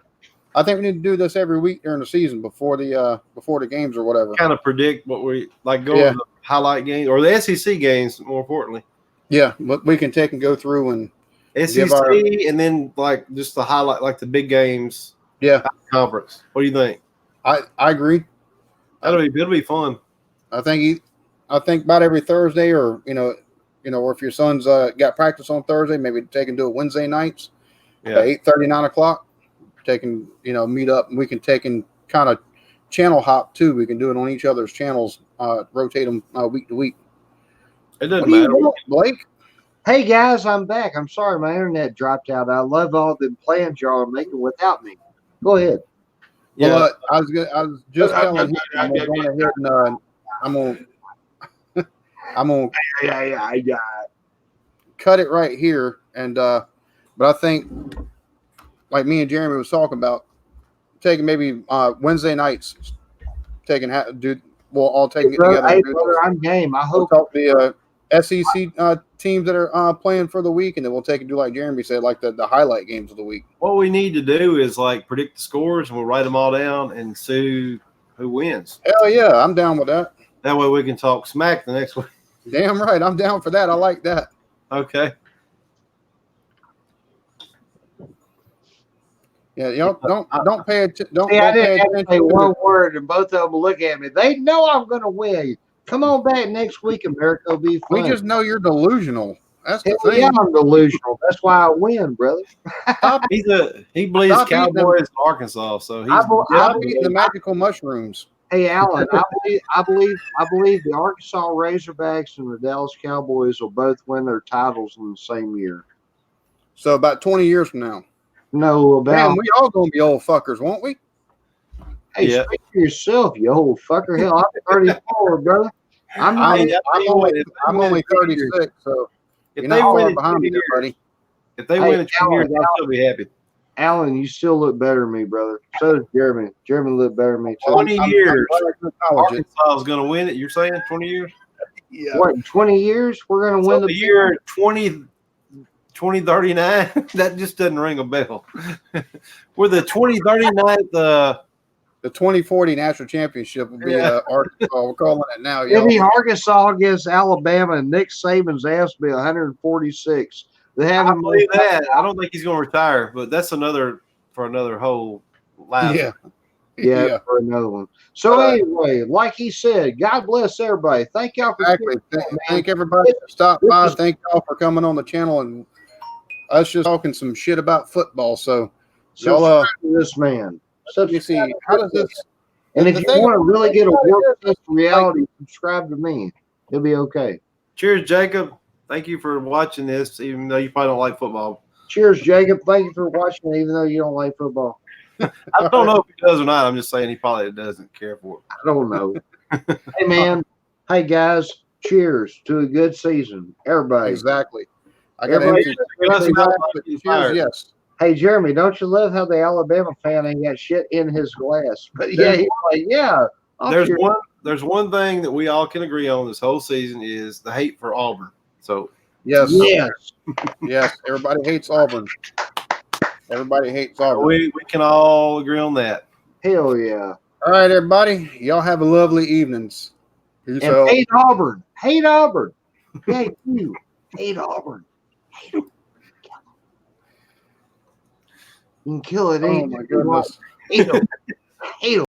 I think we need to do this every week during the season before the games or whatever. Kind of predict what we like go to the highlight games or the SEC games, more importantly. Yeah, but we can take and go through and SEC and then like just the highlight, like the big games. Yeah, conference. What do you think? I agree. It'll be fun. I think about every Thursday, or or if your son's got practice on Thursday, maybe take and do it Wednesday nights at 8:30, 9 o'clock. Take and meet up, and we can take and kind of channel hop too. We can do it on each other's channels, rotate them week to week. It doesn't matter, Blake. Hey guys, I'm back. I'm sorry my internet dropped out. I love all the plans y'all are making without me. Go ahead. Yeah, well, I was just telling him I'm going ahead and I'm gonna cut it right here, and but I think, like me and Jeremy was talking about, taking maybe Wednesday nights, we'll all take it together. Hey, brother, I'm game. I hope the SEC teams that are playing for the week, and then we'll take and do like Jeremy said, like the highlight games of the week. What we need to do is like predict the scores, and we'll write them all down and see who wins. Hell yeah, I'm down with that. That way we can talk smack the next week. Damn right, I'm down for that. I like that. Okay. Yeah, don't pay attention. I didn't have to say one word, and both of them look at me. They know I'm going to win. Come on back next week, America will be fun. We just know you're delusional. That's the thing. Yeah, I'm delusional. That's why I win, brother. He believes Cowboys in Arkansas, so he's eating the magical mushrooms. Hey, Alan, I believe the Arkansas Razorbacks and the Dallas Cowboys will both win their titles in the same year. So about 20 years from now. No, about. Man, we all gonna be old fuckers, won't we? Hey, speak for yourself, you old fucker. Hell, I'm 34, brother. I'm only 36, so you're not far behind me there, buddy. If they win in 2 years, I'll still be happy. Alan, you still look better than me, brother. So does Jeremy. Jeremy looked better than me, too. 20 years. Arkansas is going to win it. You're saying 20 years? Yeah. What, in 20 years we're going to So win the year 2039, that just doesn't ring a bell. We're the 2039th. The 2040 national championship will be Arkansas. We're calling it now, y'all. Maybe Arkansas against Alabama and Nick Saban's ass will be 146. They I haven't believe that. I don't think he's going to retire, but that's another whole life. Yeah, for another one. So anyway, like he said, God bless everybody. Thank y'all for Exactly. Thank everybody for stopping by. Thank y'all for coming on the channel and us just talking some shit about football. So y'all, subscribe to this man. let me see. How does this? And if the you thing- want to really get a work test reality, subscribe to me. It'll be okay. Cheers, Jacob. Thank you for watching this, even though you probably don't like football. Cheers, Jacob. Thank you for watching, even though you don't like football. I don't know if he does or not. I'm just saying he probably doesn't care for it. I don't know. Hey, man. Hey, guys. Cheers to a good season. Everybody. Exactly. I got Everybody- empty. Everybody- Cheers, yes. Hey, Jeremy, don't you love how the Alabama fan ain't got shit in his glass? But yeah, he's like, yeah. I'll There's cheers. there's one thing that we all can agree on this whole season is the hate for Auburn. So Yes. Yes. Yes. Everybody hates Auburn. Everybody hates Auburn. we can all agree on that. Hell yeah. All right, everybody. Y'all have a lovely evenings. Peace And out. hate Auburn. Hate Auburn. Hate you. Hate Auburn. Hate them. You can kill it. Oh my goodness. Hate them. Hate them.